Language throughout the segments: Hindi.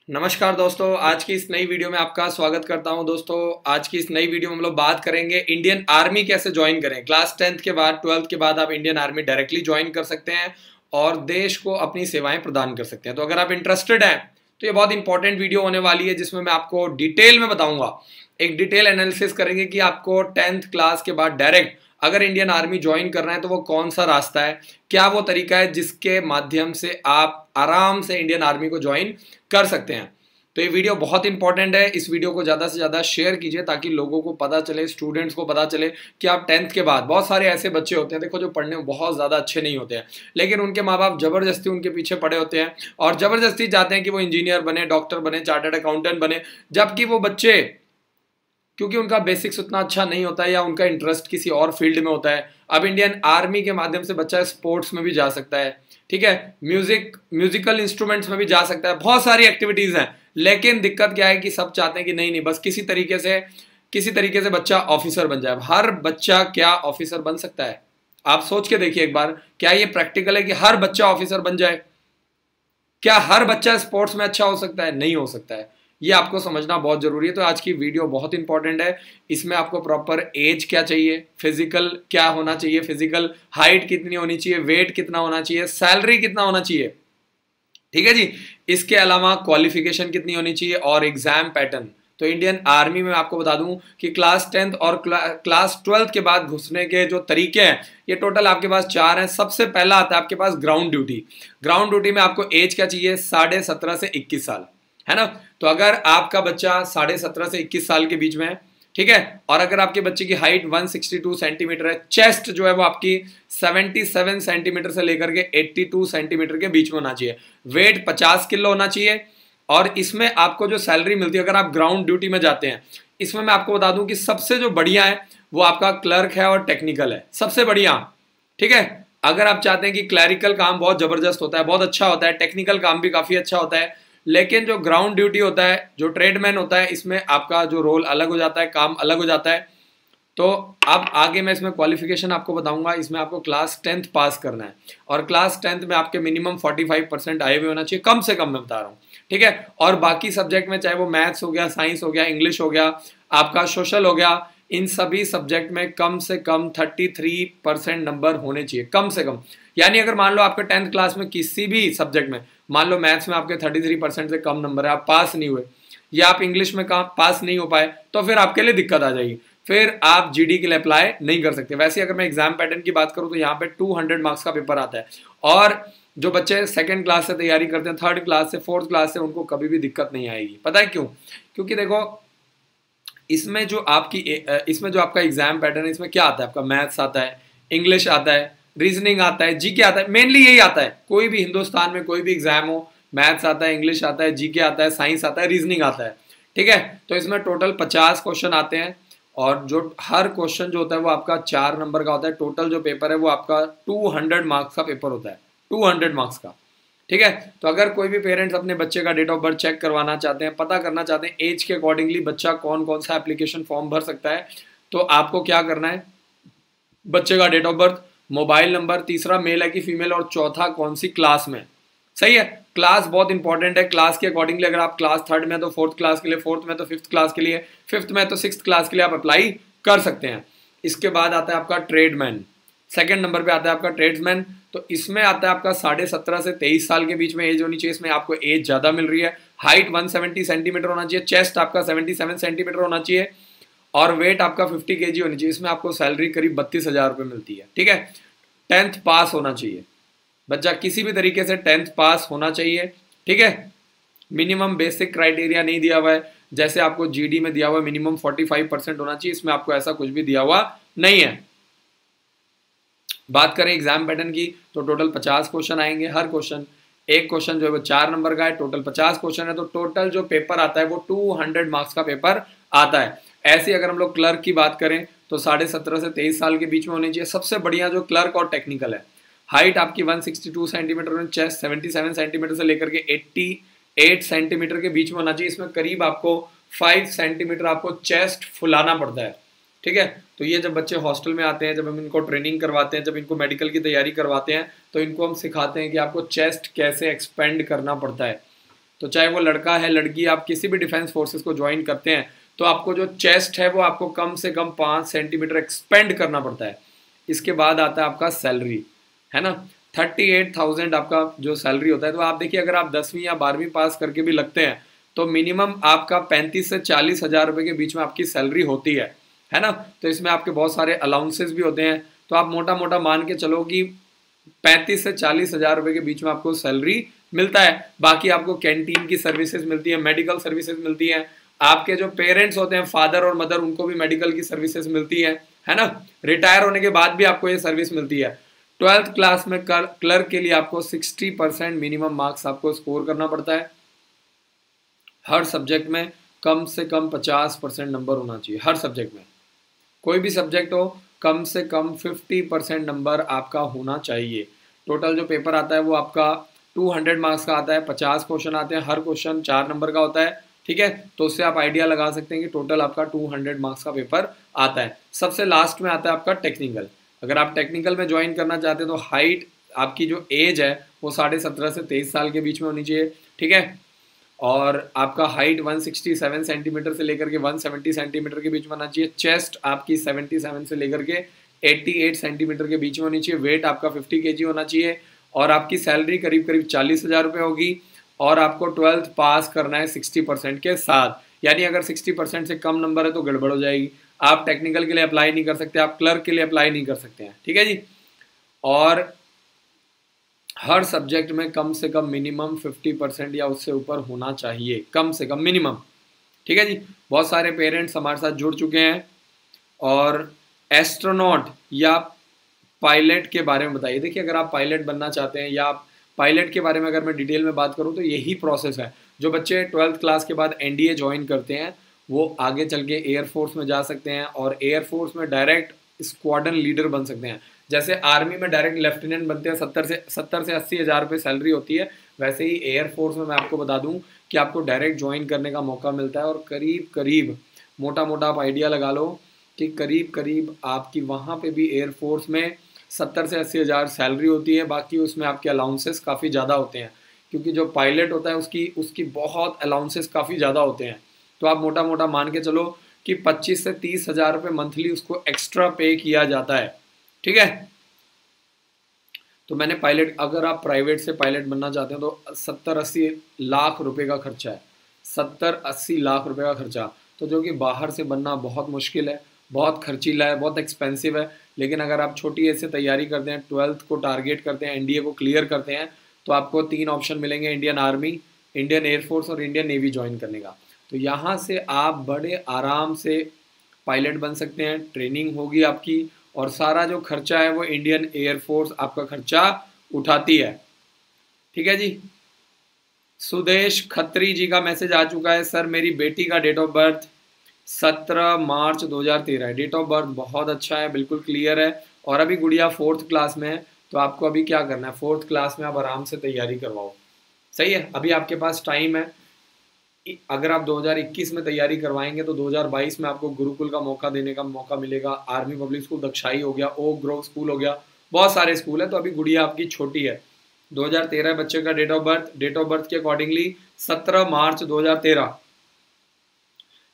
नमस्कार दोस्तों, आज की इस नई वीडियो में आपका स्वागत करता हूं। दोस्तों, आज की इस नई वीडियो में हम लोग बात करेंगे इंडियन आर्मी कैसे ज्वाइन करें। क्लास 10th के बाद 12th के बाद आप इंडियन आर्मी डायरेक्टली ज्वाइन कर सकते हैं और देश को अपनी सेवाएं प्रदान कर सकते हैं। तो अगर आप इंटरेस्टेड हैं तो ये बहुत इंपॉर्टेंट वीडियो होने वाली है, जिसमें मैं आपको डिटेल में बताऊंगा, एक डिटेल एनालिसिस करेंगे कि आपको 10th क्लास के बाद डायरेक्ट अगर इंडियन आर्मी ज्वाइन करना है तो वो कौन सा रास्ता है, क्या वो तरीका है जिसके माध्यम से आप आराम से इंडियन आर्मी को ज्वाइन कर सकते हैं। तो ये वीडियो बहुत इंपॉर्टेंट है। इस वीडियो को ज़्यादा से ज़्यादा शेयर कीजिए ताकि लोगों को पता चले, स्टूडेंट्स को पता चले कि आप 10th के बाद, बहुत सारे ऐसे बच्चे होते हैं देखो जो पढ़ने में बहुत ज़्यादा अच्छे नहीं होते हैं, लेकिन उनके माँ बाप ज़बरदस्ती उनके पीछे पड़े होते हैं और ज़बरदस्ती चाहते हैं कि वो इंजीनियर बने, डॉक्टर बने, चार्टर्ड अकाउंटेंट बने, जबकि वो बच्चे, क्योंकि उनका बेसिक्स उतना अच्छा नहीं होता है या उनका इंटरेस्ट किसी और फील्ड में होता है। अब इंडियन आर्मी के माध्यम से बच्चा स्पोर्ट्स में भी जा सकता है, ठीक है, म्यूजिकल इंस्ट्रूमेंट्स में भी जा सकता है, बहुत सारी एक्टिविटीज हैं। लेकिन दिक्कत क्या है कि सब चाहते हैं कि नहीं बस किसी तरीके से बच्चा ऑफिसर बन जाए। हर बच्चा क्या ऑफिसर बन सकता है? आप सोच के देखिए एक बार, क्या ये प्रैक्टिकल है कि हर बच्चा ऑफिसर बन जाए? क्या हर बच्चा स्पोर्ट्स में अच्छा हो सकता है? नहीं हो सकता है। ये आपको समझना बहुत जरूरी है। तो आज की वीडियो बहुत इंपॉर्टेंट है। इसमें आपको प्रॉपर एज क्या चाहिए, फिजिकल क्या होना चाहिए, फिजिकल हाइट कितनी होनी चाहिए, वेट कितना होना चाहिए, सैलरी कितना होना चाहिए, ठीक है जी। इसके अलावा क्वालिफिकेशन कितनी होनी चाहिए और एग्जाम पैटर्न। तो इंडियन आर्मी में आपको बता दूं कि क्लास 10th और क्लास 12th के बाद घुसने के जो तरीके हैं, ये टोटल आपके पास 4 हैं। सबसे पहला आता है आपके पास ग्राउंड ड्यूटी। ग्राउंड ड्यूटी में आपको एज क्या चाहिए? 17.5 से 21 साल, है ना। तो अगर आपका बच्चा 17.5 से 21 साल के बीच में है, ठीक है, और अगर आपके बच्चे की हाइट 162 सेंटीमीटर है, चेस्ट जो है वो आपकी 77 सेंटीमीटर से लेकर के 82 सेंटीमीटर के बीच में होना चाहिए, वेट 50 किलो होना चाहिए। और इसमें आपको जो सैलरी मिलती है अगर आप ग्राउंड ड्यूटी में जाते हैं, इसमें मैं आपको बता दूं कि सबसे जो बढ़िया है वो आपका क्लर्क है और टेक्निकल है, सबसे बढ़िया, ठीक है। अगर आप चाहते हैं कि क्लैरिकल काम बहुत जबरदस्त होता है, बहुत अच्छा होता है, टेक्निकल काम भी काफी अच्छा होता है, लेकिन जो ग्राउंड ड्यूटी होता है, जो ट्रेडमैन होता है, इसमें आपका जो रोल अलग हो जाता है, काम अलग हो जाता है। तो अब आगे मैं इसमें क्वालिफिकेशन आपको बताऊंगा। इसमें आपको क्लास 10th पास करना है और क्लास 10th में आपके मिनिमम 45% आए हुए होना चाहिए, कम से कम मैं बता रहा हूँ, ठीक है। और बाकी सब्जेक्ट में, चाहे वो मैथ्स हो गया, साइंस हो गया, इंग्लिश हो गया, आपका सोशल हो गया, इन सभी सब्जेक्ट में कम से कम 33% नंबर होने चाहिए, कम से कम। यानी अगर मान लो आपके 10th क्लास में किसी भी सब्जेक्ट में, मान लो मैथ्स में आपके 33% से कम नंबर है, आप पास नहीं हुए, या आप इंग्लिश में पास नहीं हो पाए, तो फिर आपके लिए दिक्कत आ जाएगी, फिर आप जीडी के लिए अप्लाई नहीं कर सकते। वैसे अगर मैं एग्जाम पैटर्न की बात करूं तो यहाँ पे 200 मार्क्स का पेपर आता है, और जो बच्चे सेकंड क्लास से तैयारी करते हैं, थर्ड क्लास से, फोर्थ क्लास से, उनको कभी भी दिक्कत नहीं आएगी। पता है क्यों? क्योंकि देखो इसमें जो आपका एग्जाम पैटर्न है, इसमें क्या आता है? आपका मैथ्स आता है, इंग्लिश आता है, रीजनिंग आता है, जीके आता है, मेनली यही आता है। कोई भी हिंदुस्तान में कोई भी एग्जाम हो, मैथ्स आता है, इंग्लिश आता है, जीके आता है, साइंस आता है, रीजनिंग आता है, ठीक है। तो इसमें टोटल 50 क्वेश्चन आते हैं और जो हर क्वेश्चन जो होता है वो आपका 4 नंबर का होता है। टोटल जो पेपर है वो आपका 200 मार्क्स का पेपर होता है, 200 मार्क्स का, ठीक है। तो अगर कोई भी पेरेंट्स अपने बच्चे का डेट ऑफ बर्थ चेक करवाना चाहते हैं, पता करना चाहते हैं एज के अकॉर्डिंगली बच्चा कौन कौन सा एप्लीकेशन फॉर्म भर सकता है, तो आपको क्या करना है? बच्चे का date of birth, mobile number, तीसरा मेल है कि फीमेल, और चौथा कौन सी क्लास में, सही है। क्लास बहुत इंपॉर्टेंट है। क्लास के अकॉर्डिंगली अगर आप क्लास 3rd में तो 4th क्लास के लिए, 4th में तो 5th क्लास के लिए, 5th में तो 6th क्लास के लिए आप अप्लाई कर सकते हैं। इसके बाद आता है आपका ट्रेडमैन, सेकंड नंबर पे आता है आपका ट्रेड्समैन। तो इसमें आता है आपका 17.5 से 23 साल के बीच में एज होनी चाहिए। इसमें आपको एज ज़्यादा मिल रही है। हाइट 170 सेंटीमीटर होना चाहिए, चेस्ट आपका 77 सेंटीमीटर होना चाहिए, और वेट आपका 50 kg होनी चाहिए। इसमें आपको सैलरी करीब 32,000 रुपये मिलती है, ठीक है। 10th पास होना चाहिए बच्चा, किसी भी तरीके से 10th पास होना चाहिए, ठीक है। मिनिमम बेसिक क्राइटेरिया नहीं दिया हुआ है, जैसे आपको जीडी में दिया हुआ है मिनिमम 45% होना चाहिए, इसमें आपको ऐसा कुछ भी दिया हुआ नहीं है। बात करें एग्जाम पैटर्न की तो टोटल 50 क्वेश्चन आएंगे। हर क्वेश्चन, एक क्वेश्चन जो है वो 4 नंबर का है, टोटल 50 क्वेश्चन है, तो टोटल जो पेपर आता है वो 200 मार्क्स का पेपर आता है। ऐसे अगर हम लोग क्लर्क की बात करें तो 17.5 से 23 साल के बीच में होनी चाहिए। सबसे बढ़िया जो क्लर्क और टेक्निकल है, हाइट आपकी 162 सेंटीमीटर, चेस्ट 77 सेंटीमीटर से लेकर के 88 सेंटीमीटर के बीच में होना चाहिए। इसमें करीब आपको 5 सेंटीमीटर आपको चेस्ट फुलाना पड़ता है, ठीक है। तो ये जब बच्चे हॉस्टल में आते हैं, जब हम इनको ट्रेनिंग करवाते हैं, जब इनको मेडिकल की तैयारी करवाते हैं, तो इनको हम सिखाते हैं कि आपको चेस्ट कैसे एक्सपेंड करना पड़ता है, तो चाहे वो लड़का है लड़की, आप किसी भी डिफेंस फोर्सेस को ज्वाइन करते हैं तो आपको जो चेस्ट है वो आपको कम से कम 5 सेंटीमीटर एक्सपेंड करना पड़ता है। इसके बाद आता है आपका सैलरी, है ना, 38,000 आपका जो सैलरी होता है। तो आप देखिए अगर आप 10वीं या 12वीं पास करके भी लगते हैं तो मिनिमम आपका 35 से 40 हज़ार रुपये के बीच में आपकी सैलरी होती है ना। तो इसमें आपके बहुत सारे अलाउंसेस भी होते हैं। तो आप मोटा मोटा मान के चलो कि 35 से 40 हज़ार रुपये के बीच में आपको सैलरी मिलता है। बाकी आपको कैंटीन की सर्विसेज मिलती है, मेडिकल सर्विसेज मिलती हैं, आपके जो पेरेंट्स होते हैं फादर और मदर उनको भी मेडिकल की सर्विसेज मिलती है ना। रिटायर होने के बाद भी आपको ये सर्विस मिलती है। 12th क्लास में क्लर्क के लिए आपको 60% मिनिमम मार्क्स आपको स्कोर करना पड़ता है। हर सब्जेक्ट में कम से कम 50% नंबर होना चाहिए। हर सब्जेक्ट में, कोई भी सब्जेक्ट हो, कम से कम 50% नंबर आपका होना चाहिए। टोटल जो पेपर आता है वो आपका 200 मार्क्स का आता है, 50 क्वेश्चन आते हैं, हर क्वेश्चन 4 नंबर का होता है, ठीक है। तो उससे आप आइडिया लगा सकते हैं कि टोटल आपका 200 मार्क्स का पेपर आता है। सबसे लास्ट में आता है आपका टेक्निकल। अगर आप टेक्निकल में ज्वाइन करना चाहते हैं तो हाइट, आपकी जो एज है वो 17.5 से 23 साल के बीच में होनी चाहिए, ठीक है। और आपका हाइट 167 सेंटीमीटर से लेकर के 170 सेंटीमीटर के बीच में होना चाहिए। चेस्ट आपकी 77 से लेकर के 88 सेंटीमीटर के बीच में होनी चाहिए। वेट आपका 50 kg होना चाहिए। और आपकी सैलरी करीब करीब 40 हज़ार रुपये होगी। और आपको 12th पास करना है 60% के साथ। यानी अगर 60% से कम नंबर है तो गड़बड़ हो जाएगी, आप टेक्निकल के लिए अप्लाई नहीं कर सकते, आप क्लर्क के लिए अप्लाई नहीं कर सकते हैं, ठीक है जी। और हर सब्जेक्ट में कम से कम मिनिमम 50% या उससे ऊपर होना चाहिए, कम से कम मिनिमम, ठीक है जी। बहुत सारे पेरेंट्स हमारे साथ जुड़ चुके हैं। और एस्ट्रोनॉट या पायलट के बारे में बताइए। देखिए अगर आप पायलट बनना चाहते हैं या पायलट के बारे में अगर मैं डिटेल में बात करूं तो यही प्रोसेस है। जो बच्चे 12th क्लास के बाद एनडीए ज्वाइन करते हैं वो आगे चल के एयरफोर्स में जा सकते हैं और एयरफोर्स में डायरेक्ट स्क्वाड्रन लीडर बन सकते हैं। जैसे आर्मी में डायरेक्ट लेफ्टिनेंट बनते हैं, 70 से 80 हज़ार रुपये सैलरी होती है, वैसे ही एयरफोर्स में मैं आपको बता दूं कि आपको डायरेक्ट ज्वाइन करने का मौका मिलता है। और करीब करीब मोटा मोटा आप आइडिया लगा लो कि करीब करीब आपकी वहाँ पे भी एयरफोर्स में 70 से 80 हज़ार सैलरी होती है। बाकी उसमें आपके अलाउंसेस काफ़ी ज़्यादा होते हैं, क्योंकि जो पायलट होता है उसकी बहुत अलाउंसेस काफ़ी ज़्यादा होते हैं। तो आप मोटा मोटा मान के चलो कि 25 से 30 हज़ार रुपये मंथली उसको एक्स्ट्रा पे किया जाता है, ठीक है। तो मैंने पायलट, अगर आप प्राइवेट से पायलट बनना चाहते हैं तो 70-80 लाख रुपए का खर्चा है, 70-80 लाख रुपए का खर्चा। तो जो कि बाहर से बनना बहुत मुश्किल है, बहुत खर्चीला है, बहुत एक्सपेंसिव है। लेकिन अगर आप छोटी एज से तैयारी करते हैं, 12th को टारगेट करते हैं, एनडीए को क्लियर करते हैं, तो आपको 3 ऑप्शन मिलेंगे, इंडियन आर्मी, इंडियन एयरफोर्स और इंडियन नेवी ज्वाइन करने का। तो यहाँ से आप बड़े आराम से पायलट बन सकते हैं, ट्रेनिंग होगी आपकी और सारा जो खर्चा है वो इंडियन एयरफोर्स आपका खर्चा उठाती है, ठीक है जी। सुदेश खत्री जी का मैसेज आ चुका है, सर मेरी बेटी का डेट ऑफ बर्थ 17 मार्च 2013 है। डेट ऑफ बर्थ बहुत अच्छा है, बिल्कुल क्लियर है। और अभी गुड़िया 4th क्लास में है, तो आपको अभी क्या करना है, 4th क्लास में आप आराम से तैयारी करवाओ, सही है। अभी आपके पास टाइम है। अगर आप 2021 में तैयारी करवाएंगे तो 2022 में आपको गुरुकुल का मौका देने का मौका मिलेगा। आर्मी पब्लिक स्कूल दक्षाई हो गया, ओक ग्रोव स्कूल हो गया, बहुत सारे स्कूल है। तो अभी गुड़िया आपकी छोटी है, 2013 बच्चे का डेट ऑफ बर्थ के अकॉर्डिंगली 17 मार्च 2013,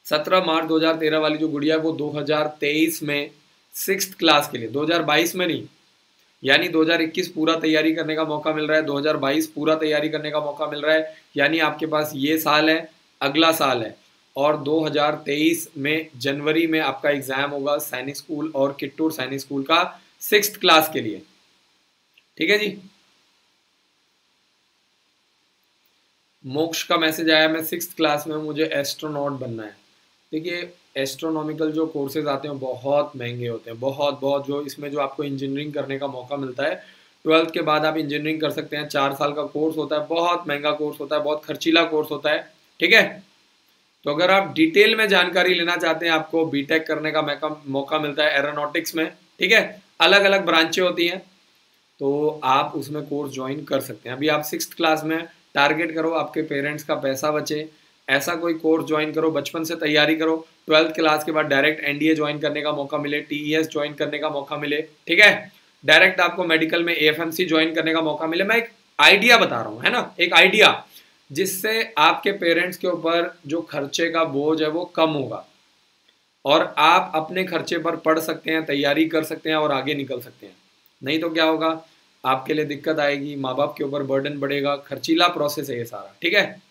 17 मार्च 2013 वाली जो गुड़िया है वो 2023 में 6th क्लास के लिए, 2022 में नहीं, यानी 2021 पूरा तैयारी करने का मौका मिल रहा है, 2022 पूरा तैयारी करने का मौका मिल रहा है। यानी आपके पास ये साल है, अगला साल है, और 2023 में जनवरी में आपका एग्जाम होगा सैनिक स्कूल और किट्टूर सैनिक स्कूल का 6th क्लास के लिए, ठीक है जी। मोक्ष का मैसेज आया, मैं 6th क्लास में हूँ, मुझे एस्ट्रोनॉट बनना है। देखिए एस्ट्रोनॉमिकल जो कोर्सेज आते हैं बहुत महंगे होते हैं, बहुत जो इसमें जो आपको इंजीनियरिंग करने का मौका मिलता है 12th के बाद आप इंजीनियरिंग कर सकते हैं। 4 साल का कोर्स होता है, बहुत महंगा कोर्स होता है, बहुत खर्चीला कोर्स होता है, ठीक है। तो अगर आप डिटेल में जानकारी लेना चाहते हैं, आपको बीटेक करने का मौका मिलता है एरोनॉटिक्स में, ठीक है। अलग अलग ब्रांचें होती हैं, तो आप उसमें कोर्स ज्वाइन कर सकते हैं। अभी आप 6th क्लास में, टारगेट करो आपके पेरेंट्स का पैसा बचे, ऐसा कोई कोर्स ज्वाइन करो, बचपन से तैयारी करो, 12th क्लास के बाद डायरेक्ट एनडीए ज्वाइन करने का मौका मिले, टीईएस ज्वाइन करने का मौका मिले, ठीक है। डायरेक्ट आपको मेडिकल में एएफएमसी ज्वाइन करने का मौका मिले। मैं एक आइडिया बता रहा हूँ, है ना, एक आइडिया। जिससे आपके पेरेंट्स के ऊपर जो खर्चे का बोझ है वो कम होगा और आप अपने खर्चे पर पढ़ सकते हैं, तैयारी कर सकते हैं और आगे निकल सकते हैं। नहीं तो क्या होगा, आपके लिए दिक्कत आएगी, माँ बाप के ऊपर बर्डन बढ़ेगा, खर्चीला प्रोसेस है ये सारा। ठीक है।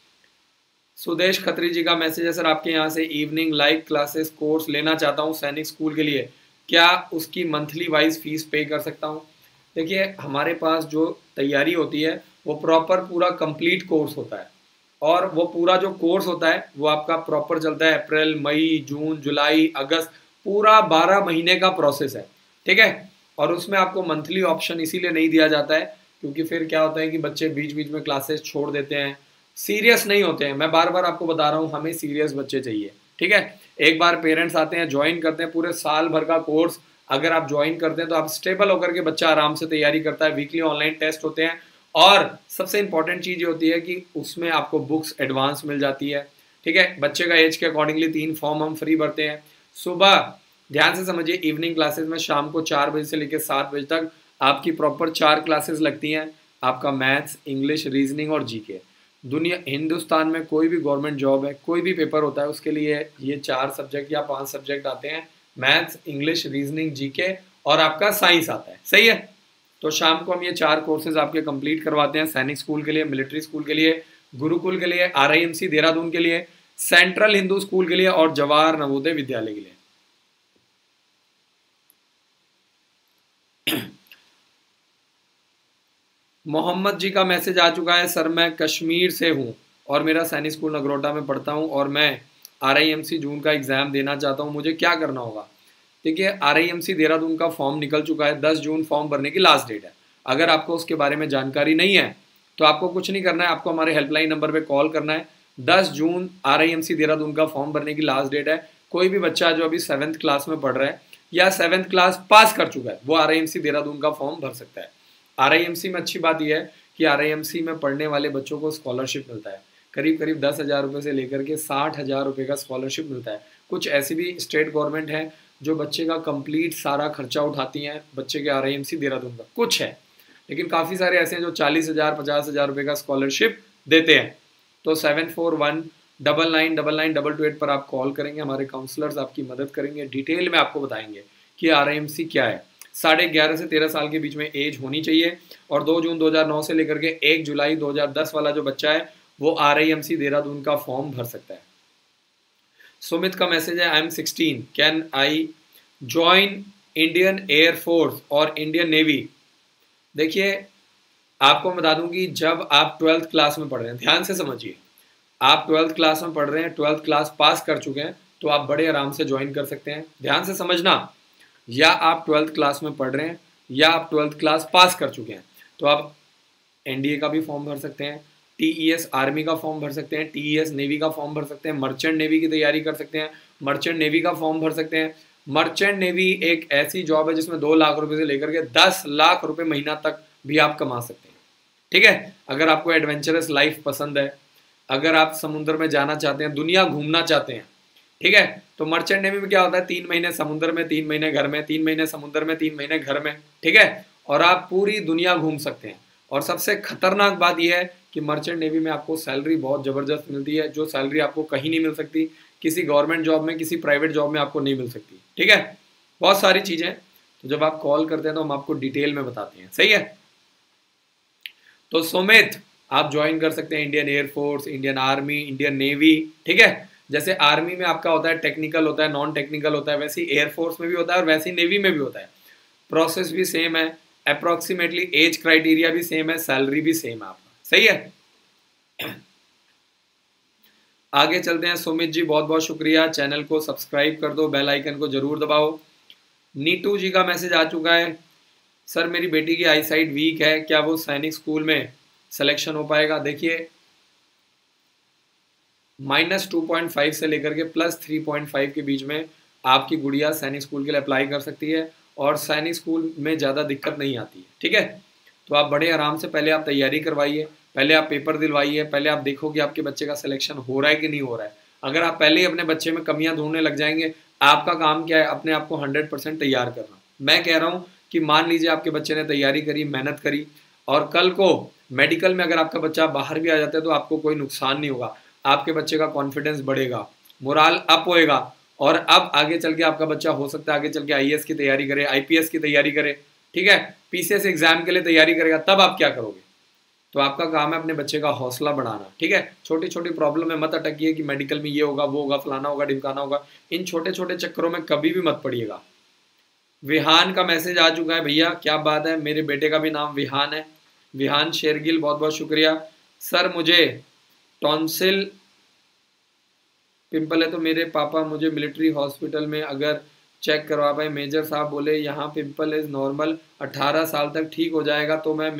सुदेश खत्री जी का मैसेज है, सर आपके यहाँ से इवनिंग लाइव क्लासेस कोर्स लेना चाहता हूँ सैनिक स्कूल के लिए, क्या उसकी मंथली वाइज फीस पे कर सकता हूँ? देखिए, हमारे पास जो तैयारी होती है वो प्रॉपर पूरा कंप्लीट कोर्स होता है और वो पूरा जो कोर्स होता है वो आपका प्रॉपर चलता है अप्रैल, मई, जून, जुलाई, अगस्त, पूरा 12 महीने का प्रोसेस है। ठीक है। और उसमें आपको मंथली ऑप्शन इसीलिए नहीं दिया जाता है क्योंकि फिर क्या होता है कि बच्चे बीच बीच में क्लासेस छोड़ देते हैं, सीरियस नहीं होते हैं। मैं बार बार आपको बता रहा हूँ, हमें सीरियस बच्चे चाहिए। ठीक है। एक बार पेरेंट्स आते हैं, ज्वाइन करते हैं, पूरे साल भर का कोर्स अगर आप ज्वाइन करते हैं तो आप स्टेबल होकर के बच्चा आराम से तैयारी करता है। वीकली ऑनलाइन टेस्ट होते हैं और सबसे इंपॉर्टेंट चीज़ ये होती है कि उसमें आपको बुक्स एडवांस मिल जाती है। ठीक है। बच्चे का एज के अकॉर्डिंगली 3 फॉर्म हम फ्री भरते हैं। सुबह ध्यान से समझिए, इवनिंग क्लासेस में शाम को 4 बजे से लेकर 7 बजे तक आपकी प्रॉपर 4 क्लासेस लगती हैं। आपका मैथ्स, इंग्लिश, रीजनिंग और जीके। दुनिया हिंदुस्तान में कोई भी गवर्नमेंट जॉब है, कोई भी पेपर होता है, उसके लिए ये 4 सब्जेक्ट या 5 सब्जेक्ट आते हैं, मैथ्स, इंग्लिश, रीजनिंग, जीके और आपका साइंस आता है। सही है। तो शाम को हम ये 4 कोर्सेज आपके कंप्लीट करवाते हैं, सैनिक स्कूल के लिए, मिलिट्री स्कूल के लिए, गुरुकुल के लिए, RIMC देहरादून के लिए, सेंट्रल हिंदू स्कूल के लिए और जवाहर नवोदय विद्यालय के लिए। मोहम्मद जी का मैसेज आ चुका है, सर मैं कश्मीर से हूँ और मेरा सैनिक स्कूल नगरोटा में पढ़ता हूँ और मैं RIMC जून का एग्ज़ाम देना चाहता हूँ, मुझे क्या करना होगा? देखिए, RIMC देहरादून का फॉर्म निकल चुका है, 10 जून फॉर्म भरने की लास्ट डेट है। अगर आपको उसके बारे में जानकारी नहीं है तो आपको कुछ नहीं करना है, आपको हमारे हेल्पलाइन नंबर पे कॉल करना है। 10 जून RIMC देहरादून का फॉर्म भरने की लास्ट डेट है। कोई भी बच्चा जो अभी 7th क्लास में पढ़ रहा है या 7th क्लास पास कर चुका है वो RIMC देहरादून का फॉर्म भर सकता है। RIMC में अच्छी बात यह है कि RIMC में पढ़ने वाले बच्चों को स्कॉलरशिप मिलता है, करीब करीब 10,000 रुपये से लेकर के 60,000 रुपये का स्कॉलरशिप मिलता है। कुछ ऐसी भी स्टेट गवर्नमेंट है जो बच्चे का कंप्लीट सारा खर्चा उठाती हैं, बच्चे के RIMC देहरादून का कुछ है, लेकिन काफ़ी सारे ऐसे हैं जो 40,000 50,000 रुपये का स्कॉलरशिप देते हैं। तो 7419999228 पर आप कॉल करेंगे, हमारे काउंसलर्स आपकी मदद करेंगे, डिटेल में आपको बताएंगे कि RIMC क्या है। 11.5 से 13 साल के बीच में एज होनी चाहिए और 2 जून 2009 से लेकर के 1 जुलाई 2010 वाला जो बच्चा है वो RIMC देहरादून का फॉर्म भर सकता है। सुमित का मैसेज है, I am 16, can I join Indian air force और इंडियन नेवी? देखिए, आपको मैं बता दूं कि जब आप 12th क्लास में पढ़ रहे हैं, ध्यान से समझिए, आप 12th क्लास में पढ़ रहे हैं, 12th क्लास पास कर चुके हैं तो आप बड़े आराम से ज्वाइन कर सकते हैं। ध्यान से समझना, या आप 12th क्लास में पढ़ रहे हैं या आप 12th क्लास पास कर चुके हैं तो आप NDA का भी फॉर्म भर सकते हैं, TES आर्मी का फॉर्म भर सकते हैं, TES नेवी का फॉर्म भर सकते हैं, मर्चेंट नेवी की तैयारी कर सकते हैं, मर्चेंट नेवी का फॉर्म भर सकते हैं। मर्चेंट नेवी एक ऐसी जॉब है जिसमें 2 लाख रुपए से लेकर के 10 लाख रुपए महीना तक भी आप कमा सकते हैं। ठीक है। अगर आपको एडवेंचरस लाइफ पसंद है, अगर आप समुद्र में जाना चाहते हैं, दुनिया घूमना चाहते हैं, ठीक है, तो मर्चेंट नेवी में क्या होता है, 3 महीने समुद्र में, 3 महीने घर में, 3 महीने समुद्र में, 3 महीने घर में। ठीक है। और आप पूरी दुनिया घूम सकते हैं। और सबसे खतरनाक बात यह है कि मर्चेंट नेवी में आपको सैलरी बहुत ज़बरदस्त मिलती है, जो सैलरी आपको कहीं नहीं मिल सकती, किसी गवर्नमेंट जॉब में, किसी प्राइवेट जॉब में आपको नहीं मिल सकती। ठीक है। बहुत सारी चीज़ें, तो जब आप कॉल करते हैं तो हम आपको डिटेल में बताते हैं। सही है। तो सुमित, आप ज्वाइन कर सकते हैं Indian air force, Indian army, Indian navy. ठीक है। जैसे आर्मी में आपका होता है टेक्निकल होता है, नॉन टेक्निकल होता है, वैसे ही एयरफोर्स में भी होता है और वैसे ही नेवी में भी होता है। प्रोसेस भी सेम है, अप्रोक्सीमेटली एज क्राइटेरिया भी सेम है, सैलरी भी सेम है आपका। सही है। आगे चलते हैं। सुमित जी, बहुत बहुत शुक्रिया, चैनल को सब्सक्राइब कर दो, बेल आइकन को जरूर दबाओ। नीटू जी का मैसेज आ चुका है, सर मेरी बेटी की आई साइट वीक है, क्या वो सैनिक स्कूल में सिलेक्शन हो पाएगा? देखिए, -2.5 से लेकर के +3.5 के बीच में आपकी गुड़िया सैनिक स्कूल के लिए अप्लाई कर सकती है और सैनिक स्कूल में ज़्यादा दिक्कत नहीं आती है। ठीक है। तो आप बड़े आराम से पहले आप तैयारी करवाइए, पहले आप पेपर दिलवाइए, पहले आप देखो कि आपके बच्चे का सिलेक्शन हो रहा है कि नहीं हो रहा है। अगर आप पहले ही अपने बच्चे में कमियां ढूंढने लग जाएंगे, आपका काम क्या है, अपने आप को 100% तैयार करना। मैं कह रहा हूँ कि मान लीजिए आपके बच्चे ने तैयारी करी, मेहनत करी और कल को मेडिकल में अगर आपका बच्चा बाहर भी आ जाता है तो आपको कोई नुकसान नहीं होगा, आपके बच्चे का कॉन्फिडेंस बढ़ेगा, मोराल अप होएगा, और अब आगे चल के आपका बच्चा हो सकता है आगे चल के आईएएस की तैयारी करे, आईपीएस की तैयारी करे, ठीक है, पीसीएस एग्जाम के लिए तैयारी करेगा, तब आप क्या करोगे? तो आपका काम है अपने बच्चे का हौसला बढ़ाना, ठीक है। छोटी छोटी प्रॉब्लम में मत अटकिए कि मेडिकल में ये होगा, वो होगा, फलाना होगा, ढिमकाना होगा, इन छोटे छोटे चक्करों में कभी भी मत पड़िएगा। विहान का मैसेज आ चुका है भैया, क्या बात है, मेरे बेटे का भी नाम विहान है, विहान शेरगिल, बहुत बहुत शुक्रिया। सर मुझे टॉन्सिल पिंपल है तो मेरे पापा मुझे मिलिट्री हॉस्पिटल में अगर चेक करवा पाए, मेजर साहब बोले यहाँ पिंपल इज नॉर्मल, 18 साल तक ठीक हो जाएगा, तो मैं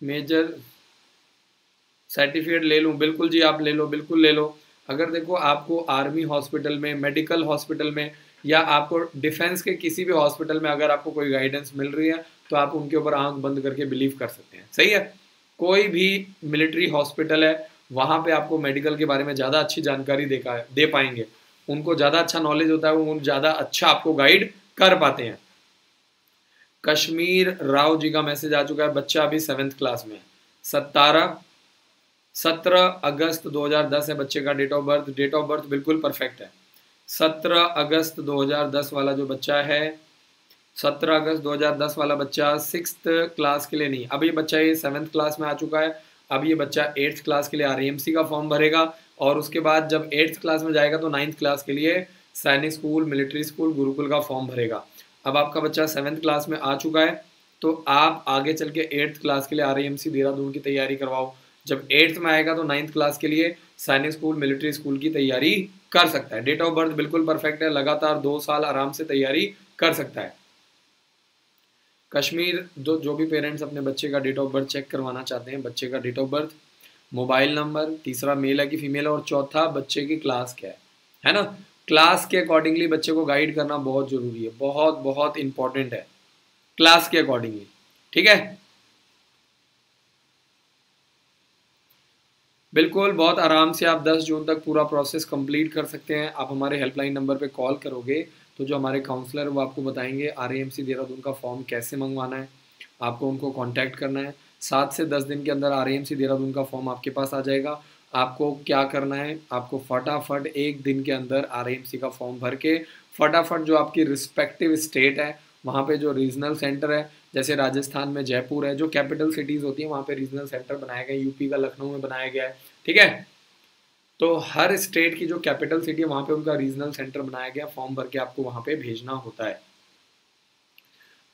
मेजर सर्टिफिकेट ले लूँ? बिल्कुल जी, आप ले लो, बिल्कुल ले लो। अगर देखो आपको आर्मी हॉस्पिटल में, मेडिकल हॉस्पिटल में, या आपको डिफेंस के किसी भी हॉस्पिटल में अगर आपको कोई गाइडेंस मिल रही है तो आप उनके ऊपर आंख बंद करके बिलीव कर सकते हैं, सही है। कोई भी मिलिट्री हॉस्पिटल है वहाँ पे आपको मेडिकल के बारे में ज़्यादा अच्छी जानकारी दे पाएंगे, उनको ज़्यादा अच्छा नॉलेज होता है, वो ज़्यादा अच्छा आपको गाइड कर पाते हैं। कश्मीर राव जी का मैसेज आ चुका है, बच्चा अभी 7th क्लास में, 17 अगस्त 2010 है बच्चे का date of birth, date of birth बिल्कुल परफेक्ट है। 17 अगस्त 2010 वाला जो बच्चा है, 17 अगस्त 2010 वाला बच्चा 6th क्लास के लिए नहीं, अब ये बच्चा ये 7th क्लास में आ चुका है, अब ये बच्चा 8th क्लास के लिए आरएएमसी का फॉर्म भरेगा, और उसके बाद जब 8th क्लास में जाएगा तो 9th क्लास के लिए सैनिक स्कूल, मिलिट्री स्कूल, गुरुकुल का फॉर्म भरेगा। अब आपका बच्चा 7th क्लास में आ चुका है तो आप आगे चल के 8th क्लास के लिए आरएएमसी देहरादून की तैयारी करवाओ, जब 8th में आएगा तो 9th क्लास के लिए सैनिक स्कूल, मिलिट्री स्कूल की तैयारी कर सकता है। डेट ऑफ बर्थ बिल्कुल परफेक्ट है, लगातार 2 साल आराम से तैयारी कर सकता है। कश्मीर जो भी पेरेंट्स अपने बच्चे का डेट ऑफ बर्थ चेक करवाना चाहते हैं, बच्चे का date of birth, mobile number, तीसरा मेल है कि फीमेल, और चौथा बच्चे की क्लास क्या है ना। क्लास के अकॉर्डिंगली बच्चे को गाइड करना बहुत जरूरी है, बहुत बहुत इंपॉर्टेंट है, क्लास के अकॉर्डिंगली, ठीक है। बिल्कुल, बहुत आराम से आप 10 जून तक पूरा प्रोसेस कंप्लीट कर सकते हैं। आप हमारे हेल्पलाइन नंबर पे कॉल करोगे तो जो हमारे काउंसलर वो आपको बताएंगे आरएएमसी देहरादून का फॉर्म कैसे मंगवाना है, आपको उनको कांटेक्ट करना है। 7 से 10 दिन के अंदर आरएएमसी देहरादून का फॉर्म आपके पास आ जाएगा। आपको क्या करना है, आपको फटाफट 1 दिन के अंदर आरएएमसी का फॉर्म भर के फटाफट जो आपकी रिस्पेक्टिव स्टेट है वहाँ पे जो रीजनल सेंटर है, जैसे राजस्थान में जयपुर है, जो कैपिटल सिटीज़ होती हैं वहाँ पे रीजनल सेंटर बनाया गया है, यूपी का लखनऊ में बनाया गया है, ठीक है। तो हर स्टेट की जो कैपिटल सिटी है वहाँ पे उनका रीजनल सेंटर बनाया गया, फॉर्म भर के आपको वहाँ पे भेजना होता है।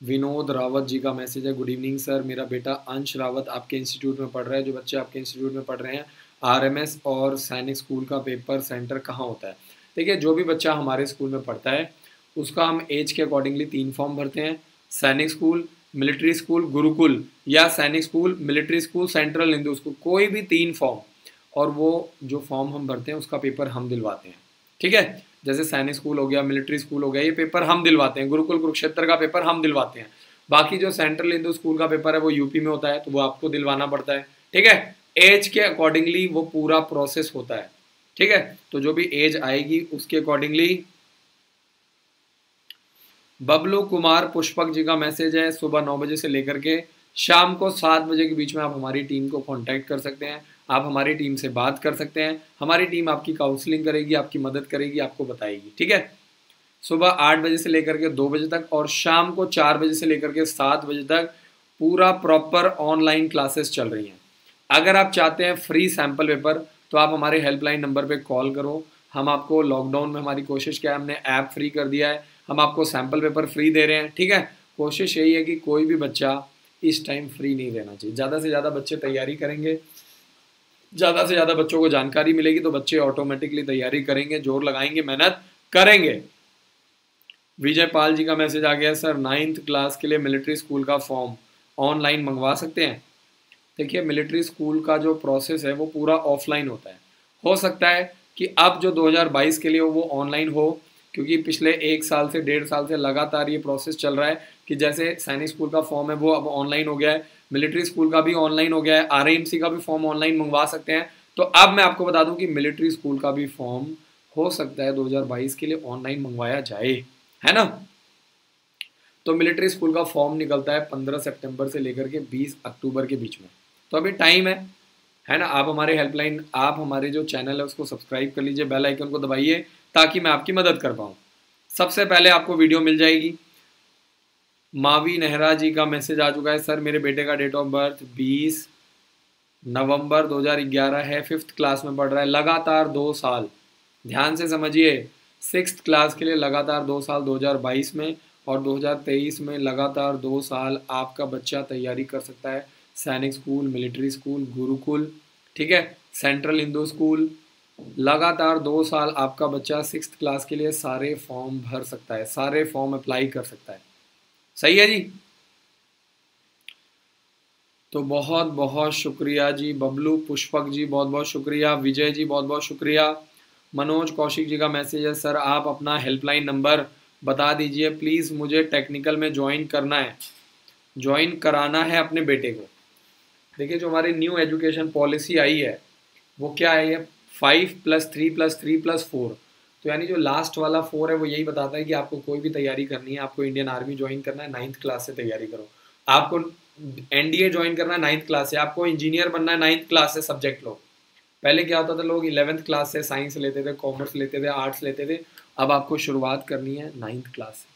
विनोद रावत जी का मैसेज है, गुड इवनिंग सर, मेरा बेटा अंश रावत आपके इंस्टीट्यूट में पढ़ रहा है, जो बच्चे आपके इंस्टीट्यूट में पढ़ रहे हैं, आरएमएस और सैनिक स्कूल का पेपर सेंटर कहाँ होता है? देखिए, जो भी बच्चा हमारे स्कूल में पढ़ता है उसका हम एज के अकॉर्डिंगली 3 फॉर्म भरते हैं, सैनिक स्कूल, मिलिट्री स्कूल, गुरुकुल, या सैनिक school, military school, central Hindu school, कोई भी 3 फॉर्म, और वो जो फॉर्म हम भरते हैं उसका पेपर हम दिलवाते हैं, ठीक है। जैसे सैनिक स्कूल हो गया, मिलिट्री स्कूल हो गया, ये पेपर हम दिलवाते हैं, गुरुकुल कुरुक्षेत्र का पेपर हम दिलवाते हैं। बाकी जो सेंट्रल हिंदू स्कूल का पेपर है वो यूपी में होता है तो वो आपको दिलवाना पड़ता है, ठीक है। एज के अकॉर्डिंगली वो पूरा प्रोसेस होता है, ठीक है। तो जो भी एज आएगी उसके अकॉर्डिंगली। बबलू कुमार पुष्पक जी का मैसेज है, सुबह 9 बजे से लेकर के शाम को 7 बजे के बीच में आप हमारी टीम को कांटेक्ट कर सकते हैं, आप हमारी टीम से बात कर सकते हैं, हमारी टीम आपकी काउंसलिंग करेगी, आपकी मदद करेगी, आपको बताएगी, ठीक है। सुबह 8 बजे से लेकर के 2 बजे तक और शाम को 4 बजे से लेकर के 7 बजे तक पूरा प्रॉपर ऑनलाइन क्लासेस चल रही हैं। अगर आप चाहते हैं फ्री सैम्पल पेपर तो आप हमारे हेल्पलाइन नंबर पे कॉल करो, हम आपको लॉकडाउन में हमारी कोशिश क्या है, हमने ऐप फ्री कर दिया है, हम आपको सैम्पल पेपर फ्री दे रहे हैं, ठीक है। कोशिश यही है कि कोई भी बच्चा इस टाइम फ्री नहीं रहना चाहिए, ज़्यादा से ज़्यादा बच्चे तैयारी करेंगे, ज़्यादा से ज़्यादा बच्चों को जानकारी मिलेगी तो बच्चे ऑटोमेटिकली तैयारी करेंगे, जोर लगाएंगे, मेहनत करेंगे। विजय पाल जी का मैसेज आ गया, सर 9th क्लास के लिए मिलिट्री स्कूल का फॉर्म ऑनलाइन मंगवा सकते हैं? देखिए, मिलिट्री स्कूल का जो प्रोसेस है वो पूरा ऑफलाइन होता है, हो सकता है कि अब जो 2022 के लिए वो ऑनलाइन हो, क्योंकि पिछले 1 साल से 1.5 साल से लगातार ये प्रोसेस चल रहा है कि जैसे सैनिक स्कूल का फॉर्म है वो अब ऑनलाइन हो गया है, मिलिट्री स्कूल का भी ऑनलाइन हो गया है, आरएएमसी का भी फॉर्म ऑनलाइन मंगवा सकते हैं। तो अब मैं आपको बता दूं कि मिलिट्री स्कूल का भी फॉर्म हो सकता है 2022 के लिए ऑनलाइन मंगवाया जाए, है ना। तो मिलिट्री स्कूल का फॉर्म निकलता है 15 सितंबर से लेकर के 20 अक्टूबर के बीच में, तो अभी टाइम है ना। आप हमारे हेल्पलाइन, आप हमारे जो चैनल है उसको सब्सक्राइब कर लीजिए, बेल आइकन को दबाइए ताकि मैं आपकी मदद कर पाऊँ। सबसे पहले आपको वीडियो मिल जाएगी। मावी नेहरा जी का मैसेज आ चुका है, सर मेरे बेटे का डेट ऑफ बर्थ 20 नवंबर 2011 है, 5th क्लास में पढ़ रहा है, लगातार 2 साल, ध्यान से समझिए, 6th क्लास के लिए लगातार 2 साल 2022 में और 2023 में लगातार 2 साल आपका बच्चा तैयारी कर सकता है। सैनिक स्कूल, मिलिट्री स्कूल, गुरुकुल, ठीक है, सेंट्रल हिंदू स्कूल, लगातार 2 साल आपका बच्चा 6th क्लास के लिए सारे फॉर्म भर सकता है, सारे फॉर्म अप्लाई कर सकता है। सही है जी। तो बहुत बहुत शुक्रिया जी। बबलू पुष्पक जी बहुत बहुत शुक्रिया। विजय जी बहुत बहुत शुक्रिया। मनोज कौशिक जी का मैसेज है, सर आप अपना हेल्पलाइन नंबर बता दीजिए प्लीज़, मुझे टेक्निकल में ज्वाइन करना है, ज्वाइन कराना है अपने बेटे को। देखिए जो हमारी न्यू एजुकेशन पॉलिसी आई है वो क्या है, 5+3+3+4, तो यानी जो लास्ट वाला 4 है वो यही बताता है कि आपको कोई भी तैयारी करनी है, आपको इंडियन आर्मी ज्वाइन करना है 9th क्लास से तैयारी करो, आपको एनडीए ज्वाइन करना है 9th क्लास से, आपको इंजीनियर बनना है 9th क्लास से सब्जेक्ट लो। पहले क्या होता था, लोग 11th क्लास से साइंस लेते थे, कॉमर्स लेते थे, आर्ट्स लेते थे, अब आपको शुरुआत करनी है 9th क्लास से।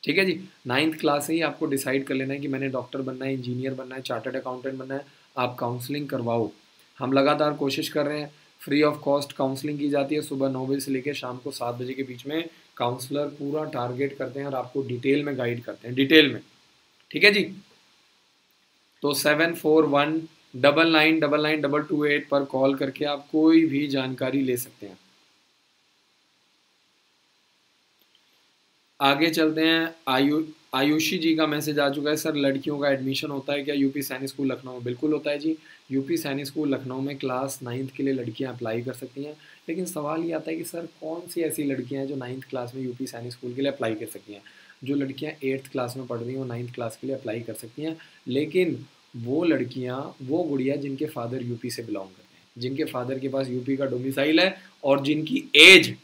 ठीक है जी, 9th क्लास से ही आपको डिसाइड कर लेना है कि मैंने डॉक्टर बनना है, इंजीनियर बनना है, चार्टर्ड अकाउंटेंट बनना है। आप काउंसलिंग करवाओ, हम लगातार कोशिश कर रहे हैं, फ्री ऑफ कॉस्ट काउंसलिंग की जाती है, सुबह 9 बजे से लेकर शाम को 7 बजे के बीच में काउंसलर पूरा टारगेट करते हैं और आपको डिटेल में गाइड करते हैं, डिटेल में। ठीक है जी, तो 7419999228 पर कॉल करके आप कोई भी जानकारी ले सकते हैं। आगे चलते हैं। आयुषी जी का मैसेज आ चुका है, सर लड़कियों का एडमिशन होता है क्या यूपी सैनिक स्कूल लखनऊ में? बिल्कुल होता है जी, यूपी सैनिक स्कूल लखनऊ में क्लास 9th के लिए लड़कियां अप्लाई कर सकती हैं। लेकिन सवाल ये आता है कि सर कौन सी ऐसी लड़कियां हैं जो 9th क्लास में यूपी सैनिक स्कूल के लिए अप्लाई कर सकती हैं? जो लड़कियाँ 8th क्लास में पढ़ रही हैं वो 9th क्लास के लिए अप्लाई कर सकती हैं, लेकिन वो लड़कियाँ, वो गुड़िया जिनके फादर यूपी से बिलोंग करते हैं, जिनके फादर के पास यूपी का डोमिसाइल है और जिनकी एज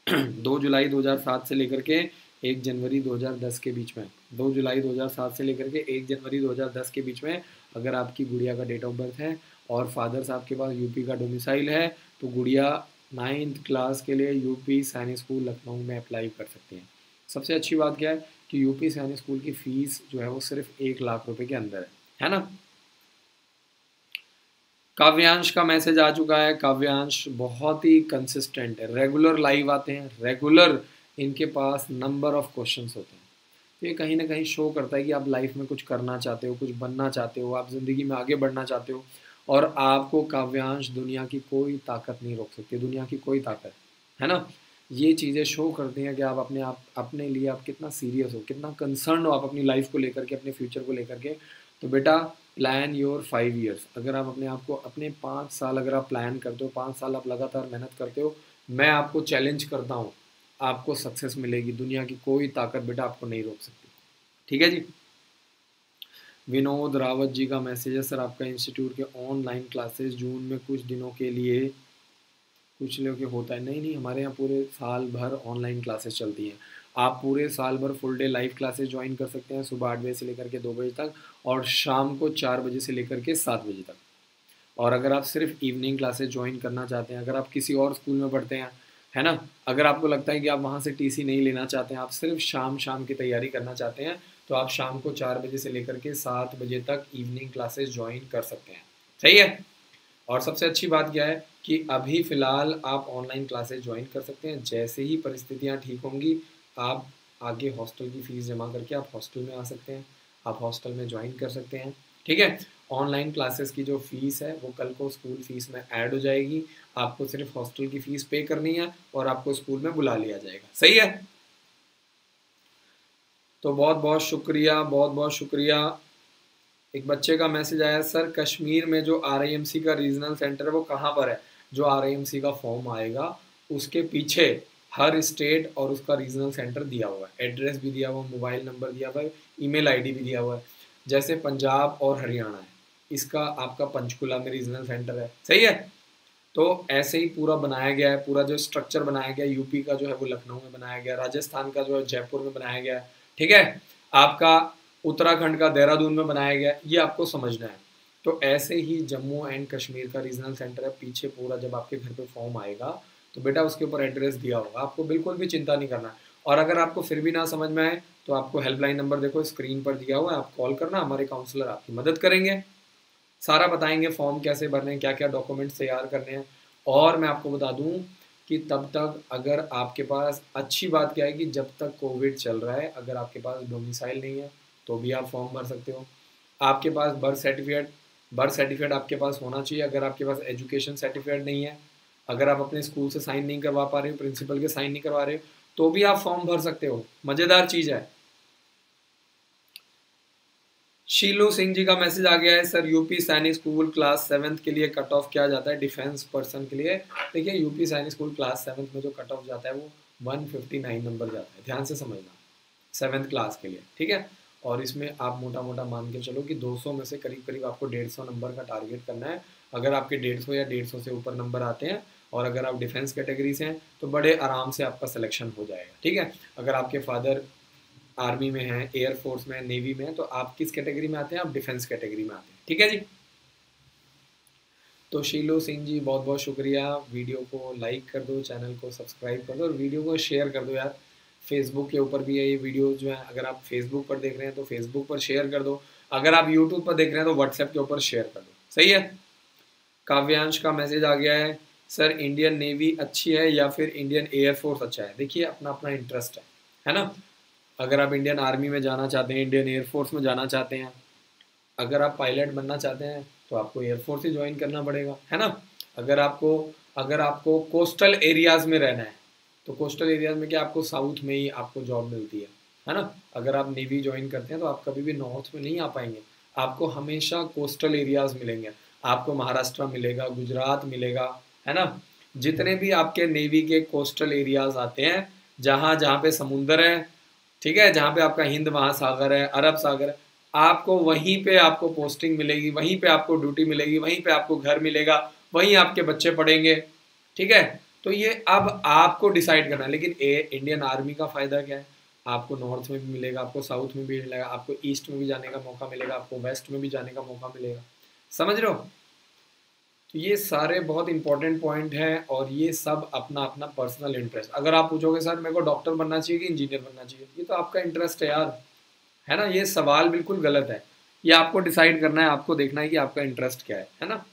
2 जुलाई 2007 से लेकर के 1 जनवरी 2010 के बीच में, 2 जुलाई 2007 से लेकर के 1 जनवरी 2010 के बीच में अगर आपकी गुड़िया का डेट ऑफ बर्थ है और फादर साहब के पास यूपी का डोमिसाइल है, तो गुड़िया 9th क्लास के लिए यूपी सैनिक स्कूल लखनऊ में अप्लाई कर सकती हैं। सबसे अच्छी बात क्या है कि यूपी सैनिक स्कूल की फ़ीस जो है वो सिर्फ 1 लाख रुपए के अंदर है ना। काव्यांश का मैसेज आ चुका है। काव्यांश बहुत ही कंसिस्टेंट है, रेगुलर लाइव आते हैं, रेगुलर इनके पास नंबर ऑफ क्वेश्चंस होते हैं, तो ये कहीं ना कहीं शो करता है कि आप लाइफ में कुछ करना चाहते हो, कुछ बनना चाहते हो, आप ज़िंदगी में आगे बढ़ना चाहते हो, और आपको काव्यांश दुनिया की कोई ताकत नहीं रोक सकती, दुनिया की कोई ताकत, है ना। ये चीज़ें शो करती हैं कि आप अपने लिए आप कितना सीरियस हो, कितना कंसर्न हो आप अपनी लाइफ को लेकर के, अपने फ्यूचर को लेकर के। तो बेटा प्लान योर 5 ईयर्स, अगर आप अपने आप को अपने 5 साल अगर आप प्लान करते हो, 5 साल आप लगातार मेहनत करते हो, मैं आपको चैलेंज करता हूँ, आपको सक्सेस मिलेगी, दुनिया की कोई ताकत बेटा आपको नहीं रोक सकती। ठीक है जी। विनोद रावत जी का मैसेज है, सर आपका इंस्टीट्यूट के ऑनलाइन क्लासेस जून में कुछ दिनों के लिए कुछ लोग के होता है? नहीं, हमारे यहाँ पूरे साल भर ऑनलाइन क्लासेस चलती हैं। आप पूरे साल भर full day live classes join कर सकते हैं, सुबह 8 बजे से लेकर के 2 बजे तक और शाम को 4 बजे से लेकर के 7 बजे तक। और अगर आप सिर्फ इवनिंग क्लासेस ज्वाइन करना चाहते हैं, अगर आप किसी और स्कूल में पढ़ते हैं, है ना, अगर आपको लगता है कि आप वहाँ से टीसी नहीं लेना चाहते हैं, आप सिर्फ शाम की तैयारी करना चाहते हैं, तो आप शाम को 4 बजे से लेकर के 7 बजे तक इवनिंग क्लासेस ज्वाइन कर सकते हैं। सही है। और सबसे अच्छी बात क्या है कि अभी फ़िलहाल आप ऑनलाइन क्लासेस ज्वाइन कर सकते हैं, जैसे ही परिस्थितियाँ ठीक होंगी आप आगे हॉस्टल की फ़ीस जमा करके आप हॉस्टल में आ सकते हैं, आप हॉस्टल में ज्वाइन कर सकते हैं। ठीक है। ऑनलाइन क्लासेस की जो फ़ीस है वो कल को स्कूल फ़ीस में ऐड हो जाएगी, आपको सिर्फ हॉस्टल की फ़ीस पे करनी है और आपको स्कूल में बुला लिया जाएगा। सही है। तो बहुत बहुत शुक्रिया, बहुत बहुत शुक्रिया। एक बच्चे का मैसेज आया, सर कश्मीर में जो RIMC का रीजनल सेंटर है वो कहाँ पर है? जो RIMC का फॉर्म आएगा उसके पीछे हर स्टेट और उसका रीजनल सेंटर दिया हुआ है, एड्रेस भी दिया हुआ है, मोबाइल नंबर दिया हुआ है, ईमेल आईडी भी दिया हुआ है। जैसे पंजाब और हरियाणा है, इसका आपका पंचकुला में रीजनल सेंटर है। सही है। तो ऐसे ही पूरा बनाया गया है, पूरा जो स्ट्रक्चर बनाया गया, यूपी का जो है वो लखनऊ में बनाया गया, राजस्थान का जो है जयपुर में बनाया गया है। ठीक है। आपका उत्तराखंड का देहरादून में बनाया गया, ये आपको समझना है। तो ऐसे ही जम्मू एंड कश्मीर का रीजनल सेंटर है, पीछे पूरा जब आपके घर पे फॉर्म आएगा तो बेटा उसके ऊपर एड्रेस दिया होगा, आपको बिल्कुल भी चिंता नहीं करना है। और अगर आपको फिर भी ना समझ में आए तो आपको हेल्पलाइन नंबर देखो स्क्रीन पर दिया हुआ है, आप कॉल करना, हमारे काउंसलर आपकी मदद करेंगे, सारा बताएंगे फॉर्म कैसे भरने हैं, क्या क्या डॉक्यूमेंट्स तैयार करने हैं। और मैं आपको बता दूं कि तब तक अगर आपके पास, अच्छी बात क्या है कि जब तक कोविड चल रहा है अगर आपके पास डोमिसाइल नहीं है तो भी आप फॉर्म भर सकते हो। आपके पास बर्थ सर्टिफिकेट आपके पास होना चाहिए। अगर आपके पास एजुकेशन सर्टिफिकेट नहीं है, अगर आप अपने स्कूल से साइन नहीं करवा पा रहे हो, प्रिंसिपल के साइन नहीं करवा रहे हो, तो भी आप फॉर्म भर सकते हो। मज़ेदार चीज़ है। शीलू सिंह जी का मैसेज आ गया है, सर यूपी सैनिक स्कूल क्लास 7th के लिए कट ऑफ क्या जाता है डिफेंस पर्सन के लिए। देखिए यूपी सैनिक स्कूल क्लास 7th में जो कट ऑफ जाता है वो 159 नंबर जाता है, ध्यान से समझना, 7th क्लास के लिए, ठीक है। और इसमें आप मोटा मोटा मान के चलो कि 200 में से करीब करीब आपको 150 नंबर का टारगेट करना है। अगर आपके 150 या 150 से ऊपर नंबर आते हैं और अगर आप डिफेंस कैटेगरी से हैं तो बड़े आराम से आपका सिलेक्शन हो जाएगा, ठीक है। अगर आपके फादर आर्मी में है, एयरफोर्स में, नेवी में है, तो आप किस कैटेगरी में आते हैं, आप डिफेंस कैटेगरी में आते हैं, ठीक है जी। तो शीलू सिंह जी बहुत बहुत शुक्रिया, वीडियो को लाइक कर दो, चैनल को सब्सक्राइब कर दो और वीडियो को शेयर कर दो यार। फेसबुक के ऊपर भी है ये वीडियो जो है, अगर आप फेसबुक पर देख रहे हैं तो फेसबुक पर शेयर कर दो, अगर आप यूट्यूब पर देख रहे हैं तो व्हाट्सएप के ऊपर शेयर कर दो, सही है। काव्यांश का मैसेज आ गया है, सर इंडियन नेवी अच्छी है या फिर इंडियन एयरफोर्स अच्छा है। देखिए अपना अपना इंटरेस्ट है ना। अगर आप इंडियन आर्मी में जाना चाहते हैं, इंडियन एयरफोर्स में जाना चाहते हैं, अगर आप पायलट बनना चाहते हैं तो आपको एयरफोर्स ही ज्वाइन करना पड़ेगा, है ना। अगर आपको कोस्टल एरियाज में रहना है तो कोस्टल एरियाज में क्या आपको साउथ में ही आपको जॉब मिलती है ना। अगर आप नेवी ज्वाइन करते हैं तो आप कभी भी नॉर्थ में नहीं आ पाएंगे, आपको हमेशा कोस्टल एरियाज मिलेंगे, आपको महाराष्ट्र मिलेगा, गुजरात मिलेगा, है ना। जितने भी आपके नेवी के कोस्टल एरियाज आते हैं, जहाँ जहाँ पे समुंदर है, ठीक है, जहाँ पे आपका हिंद महासागर है, अरब सागर है, आपको वहीं पे आपको पोस्टिंग मिलेगी, वहीं पे आपको ड्यूटी मिलेगी, वहीं पे आपको घर मिलेगा, वहीं आपके बच्चे पढ़ेंगे, ठीक है। तो ये अब आपको डिसाइड करना है। लेकिन इंडियन आर्मी का फ़ायदा क्या है, आपको नॉर्थ में भी मिलेगा, आपको साउथ में भी मिलेगा, आपको ईस्ट में भी जाने का मौका मिलेगा, आपको वेस्ट में भी जाने का मौका मिलेगा, समझ रहे हो। तो ये सारे बहुत इंपॉर्टेंट पॉइंट हैं और ये सब अपना अपना पर्सनल इंटरेस्ट। अगर आप पूछोगे सर मेरे को डॉक्टर बनना चाहिए कि इंजीनियर बनना चाहिए, ये तो आपका इंटरेस्ट है यार, है ना। ये सवाल बिल्कुल गलत है, ये आपको डिसाइड करना है, आपको देखना है कि आपका इंटरेस्ट क्या है ना।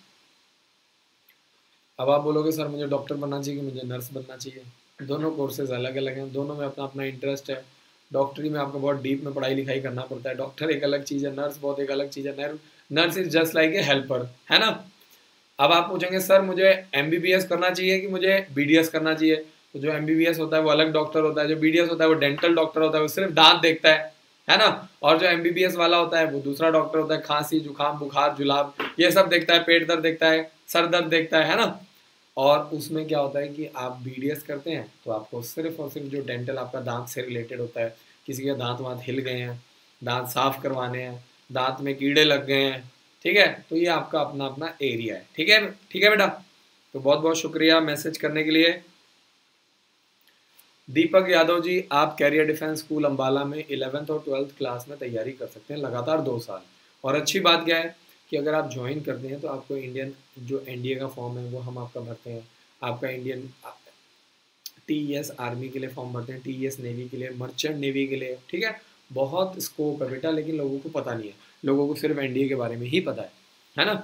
अब आप बोलोगे सर मुझे डॉक्टर बनना चाहिए कि मुझे नर्स बनना चाहिए, दोनों कोर्सेज अलग अलग हैं, दोनों में अपना अपना इंटरेस्ट है। डॉक्टरी में आपको बहुत डीप में पढ़ाई लिखाई करना पड़ता है, डॉक्टर एक अलग चीज़ है, नर्स बहुत एक अलग चीज़ है। Nurse is just like a helper, है ना। अब आप पूछेंगे सर मुझे एमबीबीएस करना चाहिए कि मुझे बीडीएस करना चाहिए। तो जो एमबीबीएस होता है वो अलग डॉक्टर होता है, जो बीडीएस होता है वो डेंटल डॉक्टर होता है, वो सिर्फ दांत देखता है ना। और जो एमबीबीएस वाला होता है वो दूसरा डॉक्टर होता है, खांसी जुकाम बुखार जुलाब ये सब देखता है, पेट दर्द देखता है, सर दर्द देखता है ना। और उसमें क्या होता है कि आप बीडीएस करते हैं तो आपको सिर्फ और सिर्फ जो डेंटल आपका दांत से रिलेटेड होता है, किसी के दांत वांत हिल गए हैं, दांत साफ करवाने हैं, दांत में कीड़े लग गए हैं, ठीक है, तो ये आपका अपना अपना एरिया है, ठीक है, ठीक है बेटा। तो बहुत बहुत शुक्रिया मैसेज करने के लिए। दीपक यादव जी, आप कैरियर डिफेंस स्कूल अम्बाला में 11th और 12th क्लास में तैयारी कर सकते हैं लगातार 2 साल। और अच्छी बात क्या है कि अगर आप ज्वाइन करते हैं तो आपको इंडियन जो एनडीए का फॉर्म है वो हम आपका भरते हैं, आपका इंडियन टीईएस आर्मी के लिए फॉर्म भरते हैं, टीईएस नेवी के लिए, मर्चेंट नेवी के लिए, ठीक है। बहुत स्कोप है बेटा, लेकिन लोगों को पता नहीं है, लोगों को सिर्फ एनडीए के बारे में ही पता है ना।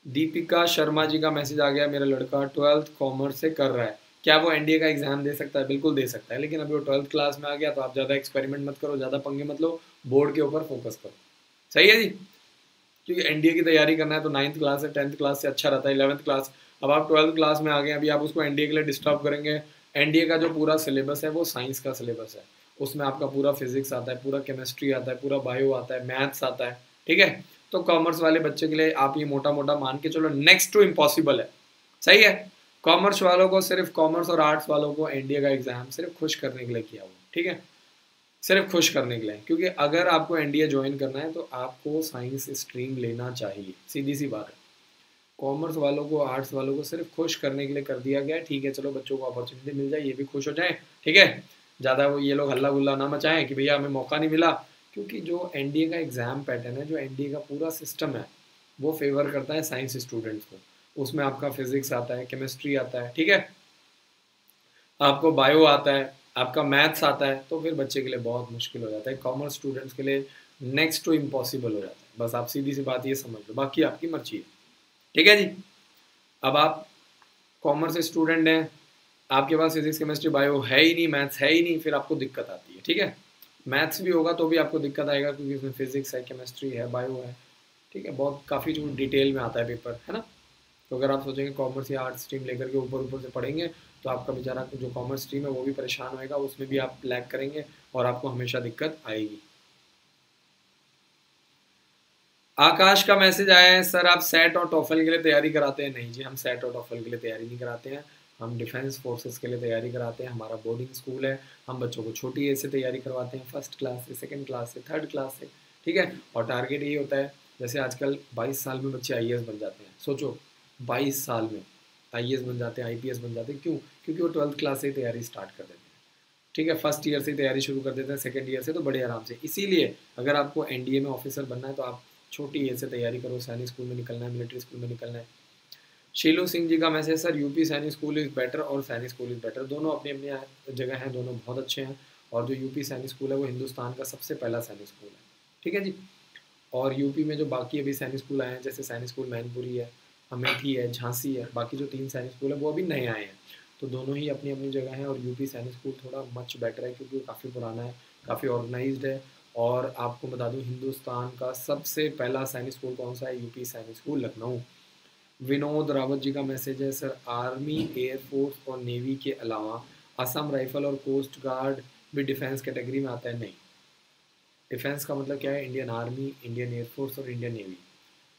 दीपिका शर्मा जी का मैसेज आ गया, मेरा लड़का 12th कॉमर्स से कर रहा है, क्या वो एनडीए का एग्जाम दे सकता है। बिल्कुल दे सकता है, लेकिन अभी वो 12th क्लास में आ गया तो आप ज़्यादा एक्सपेरिमेंट मत करो, ज़्यादा पंगे मत लो, बोर्ड के ऊपर फोकस करो, सही है जी। क्योंकि एनडीए की तैयारी करना है तो 9th क्लास से 10th क्लास से अच्छा रहता है, 11th क्लास। अब आप 12th क्लास में आ गए, अभी आप उसको एनडीए के लिए डिस्टर्ब करेंगे। एनडीए का जो पूरा सिलेबस है वो साइंस का सिलेबस है, उसमें आपका पूरा फिजिक्स आता है, पूरा केमिस्ट्री आता है, पूरा बायो आता है, मैथ्स आता है, ठीक है। तो कॉमर्स वाले बच्चे के लिए आप ये मोटा मोटा मान के चलो नेक्स्ट टू इम्पॉसिबल है, सही है। कॉमर्स वालों को सिर्फ, कॉमर्स और आर्ट्स वालों को एनडीए का एग्जाम सिर्फ खुश करने के लिए किया हुआ, ठीक है, सिर्फ खुश करने के लिए। क्योंकि अगर आपको एनडीए ज्वाइन करना है तो आपको साइंस स्ट्रीम लेना चाहिए, सीधी सी बात है। कॉमर्स वालों को, आर्ट्स वालों को सिर्फ खुश करने के लिए कर दिया गया है, ठीक है, चलो बच्चों को अपॉर्चुनिटी मिल जाए, ये भी खुश हो जाए, ठीक है। ज़्यादा वो ये लोग हल्ला गुल्ला ना मचाएं कि भैया हमें मौका नहीं मिला, क्योंकि जो एनडीए का एग्ज़ाम पैटर्न है, जो एनडीए का पूरा सिस्टम है, वो फेवर करता है साइंस स्टूडेंट्स को। उसमें आपका फिजिक्स आता है, केमिस्ट्री आता है, ठीक है, आपको बायो आता है, आपका मैथ्स आता है, तो फिर बच्चे के लिए बहुत मुश्किल हो जाता है। कॉमर्स स्टूडेंट्स के लिए नेक्स्ट टू इम्पॉसिबल हो जाता है। बस आप सीधी सी बात ये समझ लो, बाकी आपकी मर्जी है, ठीक है जी। अब आप कॉमर्स स्टूडेंट हैं, आपके पास फिजिक्स केमिस्ट्री बायो है ही नहीं, मैथ्स है ही नहीं, फिर आपको दिक्कत आती है, ठीक है। मैथ्स भी होगा तो भी आपको दिक्कत आएगा, क्योंकि उसमें फिजिक्स है, केमिस्ट्री है, बायो है, ठीक है, बहुत काफ़ी जो डिटेल में आता है पेपर, है ना। तो अगर आप सोचेंगे कॉमर्स या आर्ट्स स्ट्रीम लेकर के ऊपर ऊपर से पढ़ेंगे, तो आपका बेचारा जो कॉमर्स स्ट्रीम है वो भी परेशान होएगा, उसमें भी आप लैग करेंगे और आपको हमेशा दिक्कत आएगी। आकाश का मैसेज आया है, सर आप सेट और टॉफल के लिए तैयारी कराते हैं? नहीं जी, हम सेट और टॉफल के लिए तैयारी नहीं कराते हैं, हम डिफेंस फोर्सेस के लिए तैयारी कराते हैं। हमारा बोर्डिंग स्कूल है, हम बच्चों को छोटी एज से तैयारी करवाते हैं, फर्स्ट क्लास से, सेकंड क्लास से, थर्ड क्लास से, ठीक है। और टारगेट यही होता है, जैसे आजकल 22 साल में बच्चे आईएएस बन जाते हैं, सोचो 22 साल में आईएएस बन जाते हैं, आईपीएस बन जाते हैं, क्यों? क्योंकि वो 12th क्लास से ही तैयारी स्टार्ट कर देते हैं, ठीक है, फर्स्ट ईयर से ही तैयारी शुरू कर देते हैं, सेकंड ईयर से तो बड़े आराम से। इसीलिए अगर आपको एनडीए में ऑफिसर बनना है तो आप छोटी एज से तैयारी करो, सैनिक स्कूल में निकलना है, मिलिट्री स्कूल में निकलना है। शीलू सिंह जी का मैसेज, सर यूपी सैनिक स्कूल इज़ बेटर और सैनिक स्कूल इज़ बेटर, दोनों अपनी अपनी जगह हैं, दोनों बहुत अच्छे हैं। और जो यूपी सैनिक स्कूल है वो हिंदुस्तान का सबसे पहला सैनिक स्कूल है, ठीक है जी। और यूपी में जो बाकी अभी सैनिक स्कूल आए हैं, जैसे सैनिक स्कूल मैनपुरी है, अमेठी है, झांसी है, बाकी जो 3 सैनिक स्कूल है वो अभी नए आए हैं। तो दोनों ही अपनी अपनी जगह हैं, और यूपी सैनिक स्कूल थोड़ा मच बेटर है, क्योंकि वो काफ़ी पुराना है, काफ़ी ऑर्गेनाइज्ड है। और आपको बता दूं, हिंदुस्तान का सबसे पहला सैनिक स्कूल कौन सा है? यूपी सैनिक स्कूल लखनऊ। विनोद रावत जी का मैसेज है, सर आर्मी, एयरफोर्स और नेवी के अलावा असम राइफल और कोस्ट गार्ड भी डिफेंस कैटेगरी में आता है? नहीं। डिफेंस का मतलब क्या है? इंडियन आर्मी, इंडियन एयरफोर्स और इंडियन नेवी,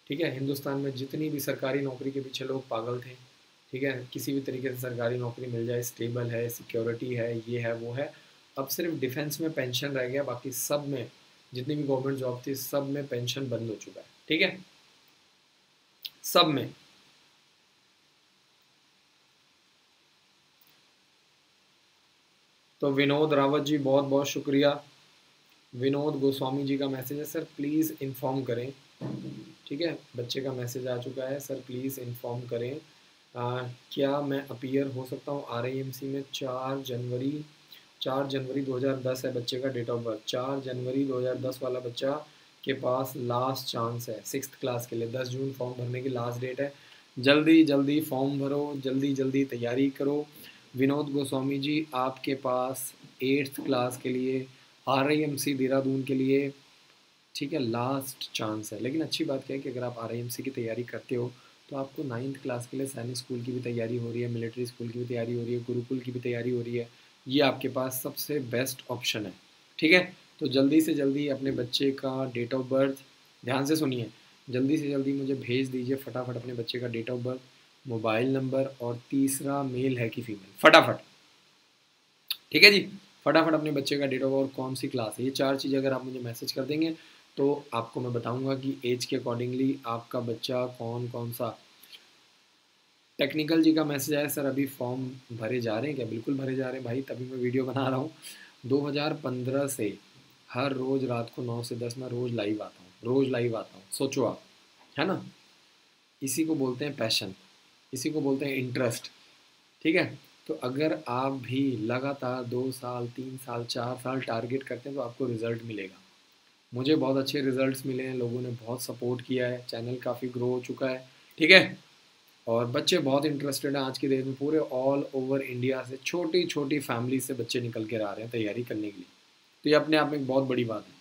ठीक है। हिंदुस्तान में जितनी भी सरकारी नौकरी के पीछे लोग पागल थे, ठीक है, किसी भी तरीके से सरकारी नौकरी मिल जाए, स्टेबल है, सिक्योरिटी है, ये है वो है। अब सिर्फ डिफेंस में पेंशन रह गया, बाकी सब में जितनी भी गवर्नमेंट जॉब थी सब में पेंशन बंद हो चुका है, ठीक है, सब में। तो विनोद रावत जी बहुत बहुत शुक्रिया। विनोद गोस्वामी जी का मैसेज है, सर प्लीज़ इन्फॉर्म करें, ठीक है, बच्चे का मैसेज आ चुका है, सर प्लीज़ इन्फॉर्म करें क्या मैं अपीयर हो सकता हूँ आरआईएमसी में? 4 जनवरी 2010 है बच्चे का डेट ऑफ बर्थ, 4 जनवरी 2010 वाला बच्चा के पास लास्ट चांस है 6th क्लास के लिए। 10 जून फॉर्म भरने की लास्ट डेट है, जल्दी जल्दी फॉर्म भरो, जल्दी जल्दी तैयारी करो। विनोद गोस्वामी जी, आपके पास 8th क्लास के लिए आरआईएमसी देहरादून के लिए, ठीक है, लास्ट चांस है। लेकिन अच्छी बात क्या है कि अगर आप आरआईएमसी की तैयारी करते हो तो आपको 9th क्लास के लिए सैनिक स्कूल की भी तैयारी हो रही है, मिलिट्री स्कूल की भी तैयारी हो रही है, गुरुकुल की भी तैयारी हो रही है, ये आपके पास सबसे बेस्ट ऑप्शन है, ठीक है। तो जल्दी से जल्दी अपने बच्चे का डेट ऑफ बर्थ, ध्यान से सुनिए, जल्दी से जल्दी मुझे भेज दीजिए फटाफट अपने बच्चे का date of birth, mobile number, और तीसरा मेल है कि फीमेल, फटाफट, ठीक है जी। फटाफट अपने बच्चे का डेट ऑफ बर्थ, कौन सी क्लास है, ये 4 चीज़ अगर आप मुझे मैसेज कर देंगे तो आपको मैं बताऊंगा कि एज के अकॉर्डिंगली आपका बच्चा कौन कौन सा। टेक्निकल जी का मैसेज आया, सर अभी फॉर्म भरे जा रहे हैं क्या? बिल्कुल भरे जा रहे हैं भाई, तभी मैं वीडियो बना रहा हूँ। 2015 से हर रोज़ रात को 9 से 10 मैं रोज़ लाइव आता हूँ, रोज़ लाइव आता हूँ, सोचो आप, है ना। इसी को बोलते हैं पैशन, इसी को बोलते हैं इंटरेस्ट, ठीक है। तो अगर आप भी लगातार 2 साल, 3 साल, 4 साल टारगेट करते हैं तो आपको रिजल्ट मिलेगा। मुझे बहुत अच्छे रिजल्ट्स मिले हैं, लोगों ने बहुत सपोर्ट किया है, चैनल काफ़ी ग्रो हो चुका है, ठीक है। और बच्चे बहुत इंटरेस्टेड हैं आज के डेट में, पूरे ऑल ओवर इंडिया से छोटी छोटी फैमिली से बच्चे निकल कर आ रहे हैं तैयारी करने के लिए। तो ये अपने आप में एक बहुत बड़ी बात है।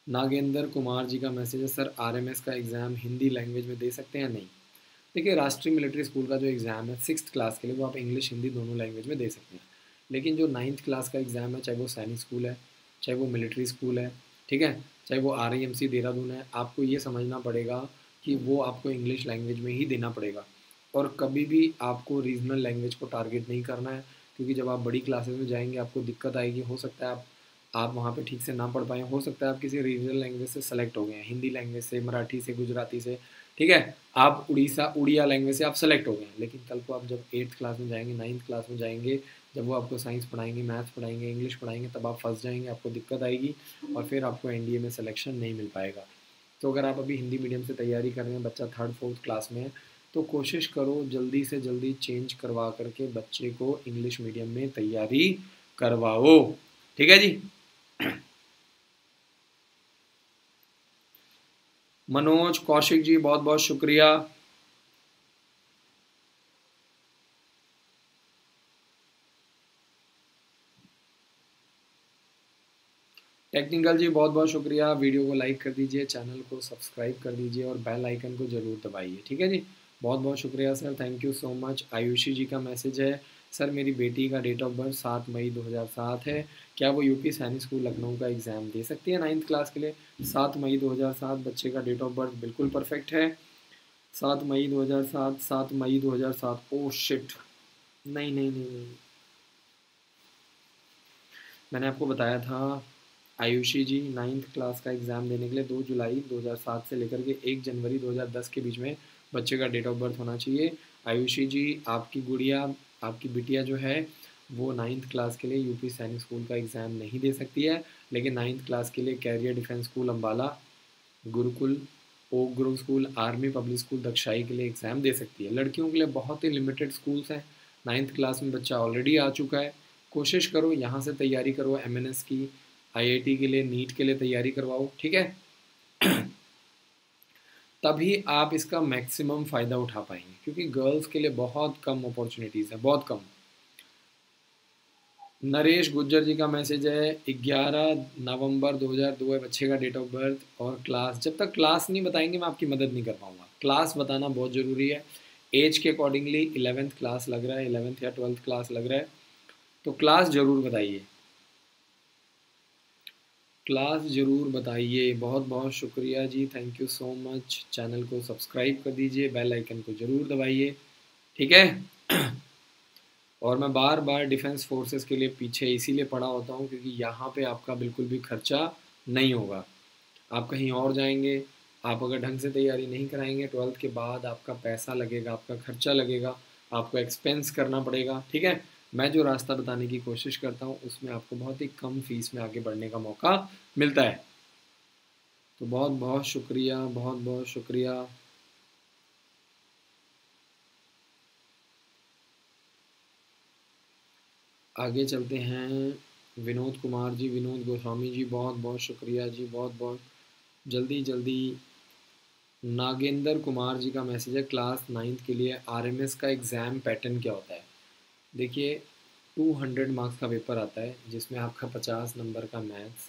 नागेंद्र कुमार जी का मैसेज है, सर आरएमएस का एग्ज़ाम हिंदी लैंग्वेज में दे सकते हैं? नहीं। देखिए, राष्ट्रीय मिलिट्री स्कूल का जो एग्ज़ाम है 6th क्लास के लिए, वो आप इंग्लिश हिंदी दोनों लैंग्वेज में दे सकते हैं। लेकिन जो 9th क्लास का एग्ज़ाम है, चाहे वो सैनिक स्कूल है, चाहे वो मिलिट्री स्कूल है, ठीक है, चाहे वो आरआईएमसी देहरादून है, आपको ये समझना पड़ेगा कि वो आपको इंग्लिश लैंग्वेज में ही देना पड़ेगा। और कभी भी आपको रीजनल लैंग्वेज को टारगेट नहीं करना है, क्योंकि जब आप बड़ी क्लासेस में जाएंगे आपको दिक्कत आएगी। हो सकता है आप वहाँ पे ठीक से ना पढ़ पाएँ, हो सकता है आप किसी रीजनल लैंग्वेज से सेलेक्ट हो गए हैं, हिंदी लैंग्वेज से, मराठी से, गुजराती से, ठीक है, आप उड़िया लैंग्वेज से आप सेलेक्ट हो गए, लेकिन कल को आप जब 8th क्लास में जाएंगे, 9th क्लास में जाएंगे, जब वो आपको साइंस पढ़ाएंगे, मैथ्स पढ़ाएंगे, इंग्लिश पढ़ाएंगे, तब आप फंस जाएंगे, आपको दिक्कत आएगी और फिर आपको एनडीए में सिलेक्शन नहीं मिल पाएगा। तो अगर आप अभी हिंदी मीडियम से तैयारी कर रहे हैं, बच्चा 3rd 4th क्लास में है, तो कोशिश करो जल्दी से जल्दी चेंज करवा करके बच्चे को इंग्लिश मीडियम में तैयारी करवाओ। ठीक है जी। मनोज कौशिक जी बहुत बहुत शुक्रिया। टेक्निकल जी बहुत बहुत शुक्रिया। वीडियो को लाइक कर दीजिए, चैनल को सब्सक्राइब कर दीजिए और बेल आइकन को ज़रूर दबाइए। ठीक है जी, बहुत बहुत शुक्रिया sir, thank you so much. Ayushi ji का मैसेज है, सर मेरी बेटी का डेट ऑफ बर्थ 7 मई 2007 है, क्या वो यूपी सैनिक स्कूल लखनऊ का एग्ज़ाम दे सकती है 9th क्लास के लिए? 7 मई 2007 बच्चे का डेट ऑफ बर्थ बिल्कुल परफेक्ट है। 7 मई 2007, 7 मई 2007। ओह शिट, नहीं नहीं नहीं नहीं, मैंने आपको बताया था आयुषी जी 9th क्लास का एग्ज़ाम देने के लिए 2 जुलाई 2007 से लेकर के 1 जनवरी 2010 के बीच में बच्चे का डेट ऑफ बर्थ होना चाहिए। आयुषी जी, आपकी गुड़िया, आपकी बिटिया जो है वो 9th क्लास के लिए यूपी सैनिक स्कूल का एग्ज़ाम नहीं दे सकती है, लेकिन 9th क्लास के लिए career defence school Ambala, Gurukul, Oak Grove school, army public school Dagshai के लिए एग्ज़ाम दे सकती है। लड़कियों के लिए बहुत ही लिमिटेड स्कूल्स हैं। 9th क्लास में बच्चा ऑलरेडी आ चुका है, कोशिश करो यहाँ से तैयारी करो, एमएनएस की, आईआईटी के लिए, नीट के लिए तैयारी करवाओ। ठीक है, तभी आप इसका मैक्सिमम फ़ायदा उठा पाएंगे, क्योंकि गर्ल्स के लिए बहुत कम अपॉर्चुनिटीज़ है, बहुत कम। नरेश गुज्जर जी का मैसेज है, 11 नवंबर 2002 है बच्चे का डेट ऑफ बर्थ और क्लास। जब तक क्लास नहीं बताएंगे मैं आपकी मदद नहीं कर पाऊंगा, क्लास बताना बहुत ज़रूरी है। एज के अकॉर्डिंगली 11th क्लास लग रहा है, 11th या 12th क्लास लग रहा है, तो क्लास ज़रूर बताइए, क्लास ज़रूर बताइए। बहुत बहुत शुक्रिया जी, thank you so much. Channel को सब्सक्राइब कर दीजिए, बेल आइकन को ज़रूर दबाइए। ठीक है। और मैं बार बार डिफेंस फोर्सेस के लिए पीछे इसीलिए पड़ा होता हूँ क्योंकि यहाँ पे आपका बिल्कुल भी खर्चा नहीं होगा। आप कहीं और जाएंगे, आप अगर ढंग से तैयारी नहीं कराएंगे, 12th के बाद आपका पैसा लगेगा, आपका खर्चा लगेगा, आपको एक्सपेंस करना पड़ेगा। ठीक है, मैं जो रास्ता बताने की कोशिश करता हूँ उसमें आपको बहुत ही कम फीस में आगे बढ़ने का मौका मिलता है। तो बहुत बहुत शुक्रिया, बहुत बहुत शुक्रिया। आगे चलते हैं, विनोद कुमार जी, विनोद गोस्वामी जी बहुत बहुत शुक्रिया जी, बहुत बहुत जल्दी जल्दी। नागेंद्र कुमार जी का मैसेज है, क्लास 9th के लिए आरएमएस का एग्ज़ाम पैटर्न क्या होता है? देखिए, 200 मार्क्स का पेपर आता है जिसमें आपका 50 नंबर का मैथ्स,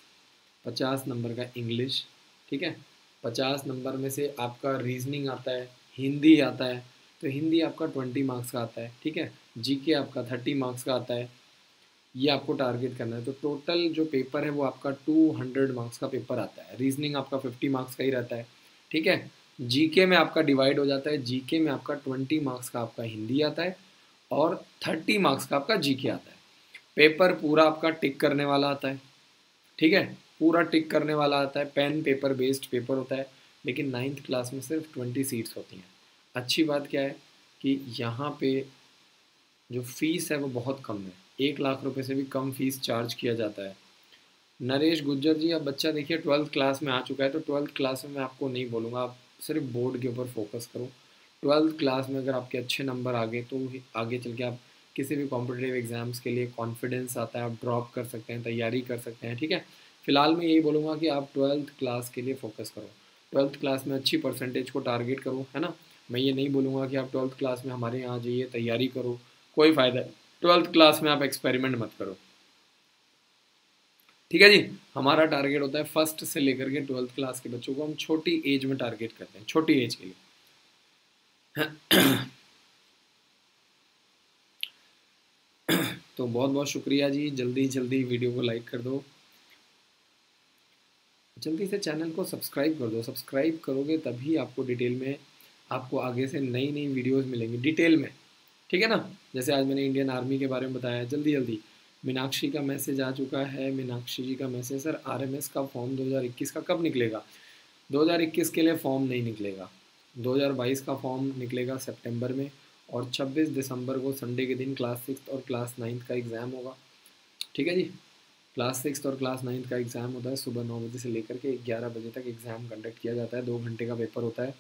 50 नंबर का इंग्लिश, ठीक है, 50 नंबर में से आपका रीजनिंग आता है, हिंदी आता है, तो हिंदी आपका 20 मार्क्स का आता है। ठीक है, जीके आपका 30 मार्क्स का आता है, ये आपको टारगेट करना है। तो टोटल जो पेपर है वो आपका 200 मार्क्स का पेपर आता है। रीजनिंग आपका 50 मार्क्स का ही रहता है। ठीक है, जीके में आपका डिवाइड हो जाता है, जीके में आपका 20 मार्क्स का आपका हिंदी आता है और 30 मार्क्स का आपका जीके आता है। पेपर पूरा आपका टिक करने वाला आता है। ठीक है, पूरा टिक करने वाला आता है, पेन पेपर बेस्ड पेपर होता है, लेकिन 9th क्लास में सिर्फ 20 सीट्स होती हैं। अच्छी बात क्या है कि यहाँ पे जो फीस है वो बहुत कम है, 1 लाख रुपए से भी कम फीस चार्ज किया जाता है। नरेश गुज्जर जी, अब बच्चा देखिए 12th क्लास में आ चुका है, तो 12th क्लास में मैं आपको नहीं बोलूँगा आप सिर्फ बोर्ड के ऊपर फोकस करो। 12th क्लास में अगर आपके अच्छे नंबर आ गए तो आगे चल के आप किसी भी कॉम्पिटिटिव एग्ज़ाम्स के लिए कॉन्फिडेंस आता है, आप ड्रॉप कर सकते हैं, तैयारी कर सकते हैं। ठीक है, फिलहाल मैं यही बोलूँगा कि आप 12th क्लास के लिए फ़ोकस करो, 12th क्लास में अच्छी परसेंटेज को टारगेट करो, है ना। मैं ये नहीं बोलूँगा कि आप 12th क्लास में हमारे यहाँ आ जाइए, तैयारी करो, कोई फ़ायदा नहीं। 12th क्लास में आप एक्सपेरिमेंट मत करो। ठीक है जी, हमारा टारगेट होता है फर्स्ट से लेकर के 12th क्लास के बच्चों को हम छोटी एज में टारगेट करते हैं, छोटी एज के लिए। तो बहुत बहुत शुक्रिया जी, जल्दी जल्दी वीडियो को लाइक कर दो, जल्दी से चैनल को सब्सक्राइब कर दो। सब्सक्राइब करोगे तभी आपको डिटेल में, आपको आगे से नई नई वीडियोस मिलेंगी डिटेल में। ठीक है ना, जैसे आज मैंने इंडियन आर्मी के बारे में बताया। जल्दी जल्दी मीनाक्षी का मैसेज आ चुका है, मीनाक्षी जी का मैसेज, सर आरएमएस का फॉर्म 2021 का कब निकलेगा? 2021 के लिए फॉर्म नहीं निकलेगा, 2022 का फॉर्म निकलेगा सितंबर में, और 26 दिसंबर को संडे के दिन क्लास 6 और क्लास 9 का एग्ज़ाम होगा। ठीक है जी, क्लास 6 और क्लास 9 का एग्ज़ाम होता है, सुबह 9 बजे से लेकर के 11 बजे तक एग्ज़ाम कंडक्ट किया जाता है, 2 घंटे का पेपर होता है।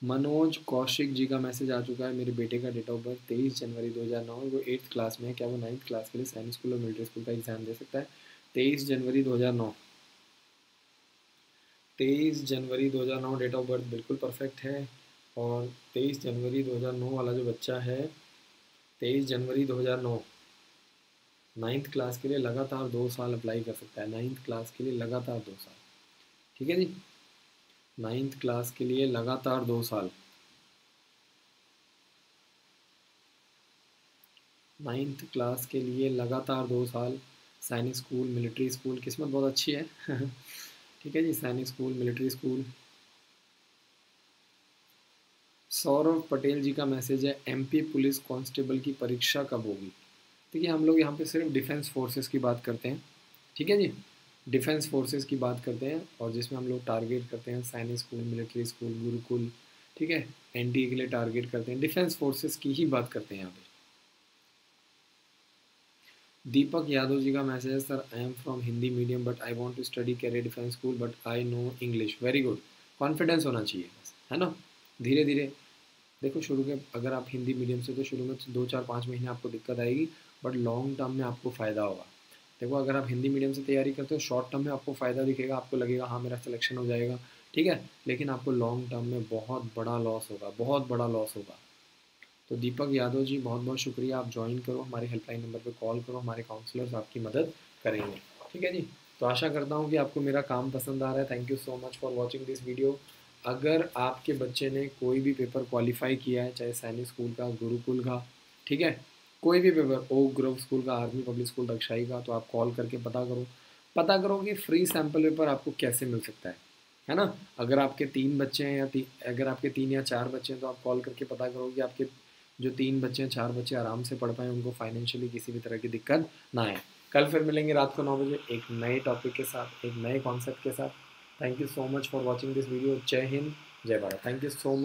मनोज कौशिक जी का मैसेज आ चुका है, मेरे बेटे का डेट ऑफ बर्थ 23 जनवरी 2009 है, वो 8th क्लास में है, क्या वो 9th क्लास के लिए सैनिक स्कूल और मिलिट्री स्कूल का एग्ज़ाम दे सकता है? 23 जनवरी 2009, 23 जनवरी 2009 डेट ऑफ बर्थ बिल्कुल परफेक्ट है। और 23 जनवरी 2009 वाला जो बच्चा है, 23 जनवरी 2009 9th क्लास के लिए लगातार 2 साल अप्लाई कर सकता है, 9th क्लास के लिए लगातार 2 साल। ठीक है जी, 9th क्लास के लिए लगातार 2 साल, 9th क्लास के लिए लगातार 2 साल, सैनिक स्कूल मिलिट्री स्कूल, किस्मत बहुत अच्छी है। ठीक है जी, Sainik school military school. Saurabh Patel ji का मैसेज है, एमपी पुलिस कांस्टेबल की परीक्षा कब होगी? देखिए, हम लोग यहाँ पे सिर्फ डिफेंस फोर्सेस की बात करते हैं। ठीक है जी, डिफेंस फोर्सेस की बात करते हैं, और जिसमें हम लोग टारगेट करते हैं सैनिक स्कूल, मिलिट्री स्कूल, गुरुकुल। ठीक है, एनडीए के लिए टारगेट करते हैं, डिफेंस फोर्सेस की ही बात करते हैं यहाँ पे। दीपक यादव जी का मैसेज है, sir I am from Hindi medium but I want to study career defence school but I no English. Very good, confidence होना चाहिए बस, है ना। धीरे धीरे देखो, शुरू के अगर आप हिंदी मीडियम से, तो शुरू में 2 4 5 महीने आपको दिक्कत आएगी, बट लॉन्ग टर्म में आपको फ़ायदा होगा। देखो, अगर आप हिंदी मीडियम से तैयारी करते हो, शॉर्ट टर्म में आपको फ़ायदा दिखेगा, आपको लगेगा हाँ मेरा सिलेक्शन हो जाएगा, ठीक है, लेकिन आपको लॉन्ग टर्म में बहुत बड़ा लॉस होगा, बहुत बड़ा लॉस होगा। तो दीपक यादव जी, बहुत बहुत शुक्रिया, आप ज्वाइन करो, हमारे हेल्पलाइन नंबर पर कॉल करो, हमारे काउंसलर्स आपकी मदद करेंगे। ठीक है जी, तो आशा करता हूँ कि आपको मेरा काम पसंद आ रहा है। Thank you so much for watching this video. अगर आपके बच्चे ने कोई भी पेपर क्वालिफाई किया है, चाहे सैनिक स्कूल का, गुरुकुल का, ठीक है, कोई भी पेपर, ओक ग्रोव स्कूल का, आर्मी पब्लिक स्कूल रक्षाई का, तो आप कॉल करके पता करो कि फ्री सैम्पल पेपर आपको कैसे मिल सकता है ना। अगर आपके 3 बच्चे हैं, अगर आपके 3 या 4 बच्चे हैं, तो आप कॉल करके पता करो कि आपके जो 3 बच्चे हैं, 4 बच्चे आराम से पढ़ पाएँ, उनको फाइनेंशियली किसी भी तरह की दिक्कत ना आए। कल फिर मिलेंगे रात को 9 बजे एक नए टॉपिक के साथ, एक नए कॉन्सेप्ट के साथ। Thank you so much for watching this video. जय हिंद, जय Bharat. Thank you so much.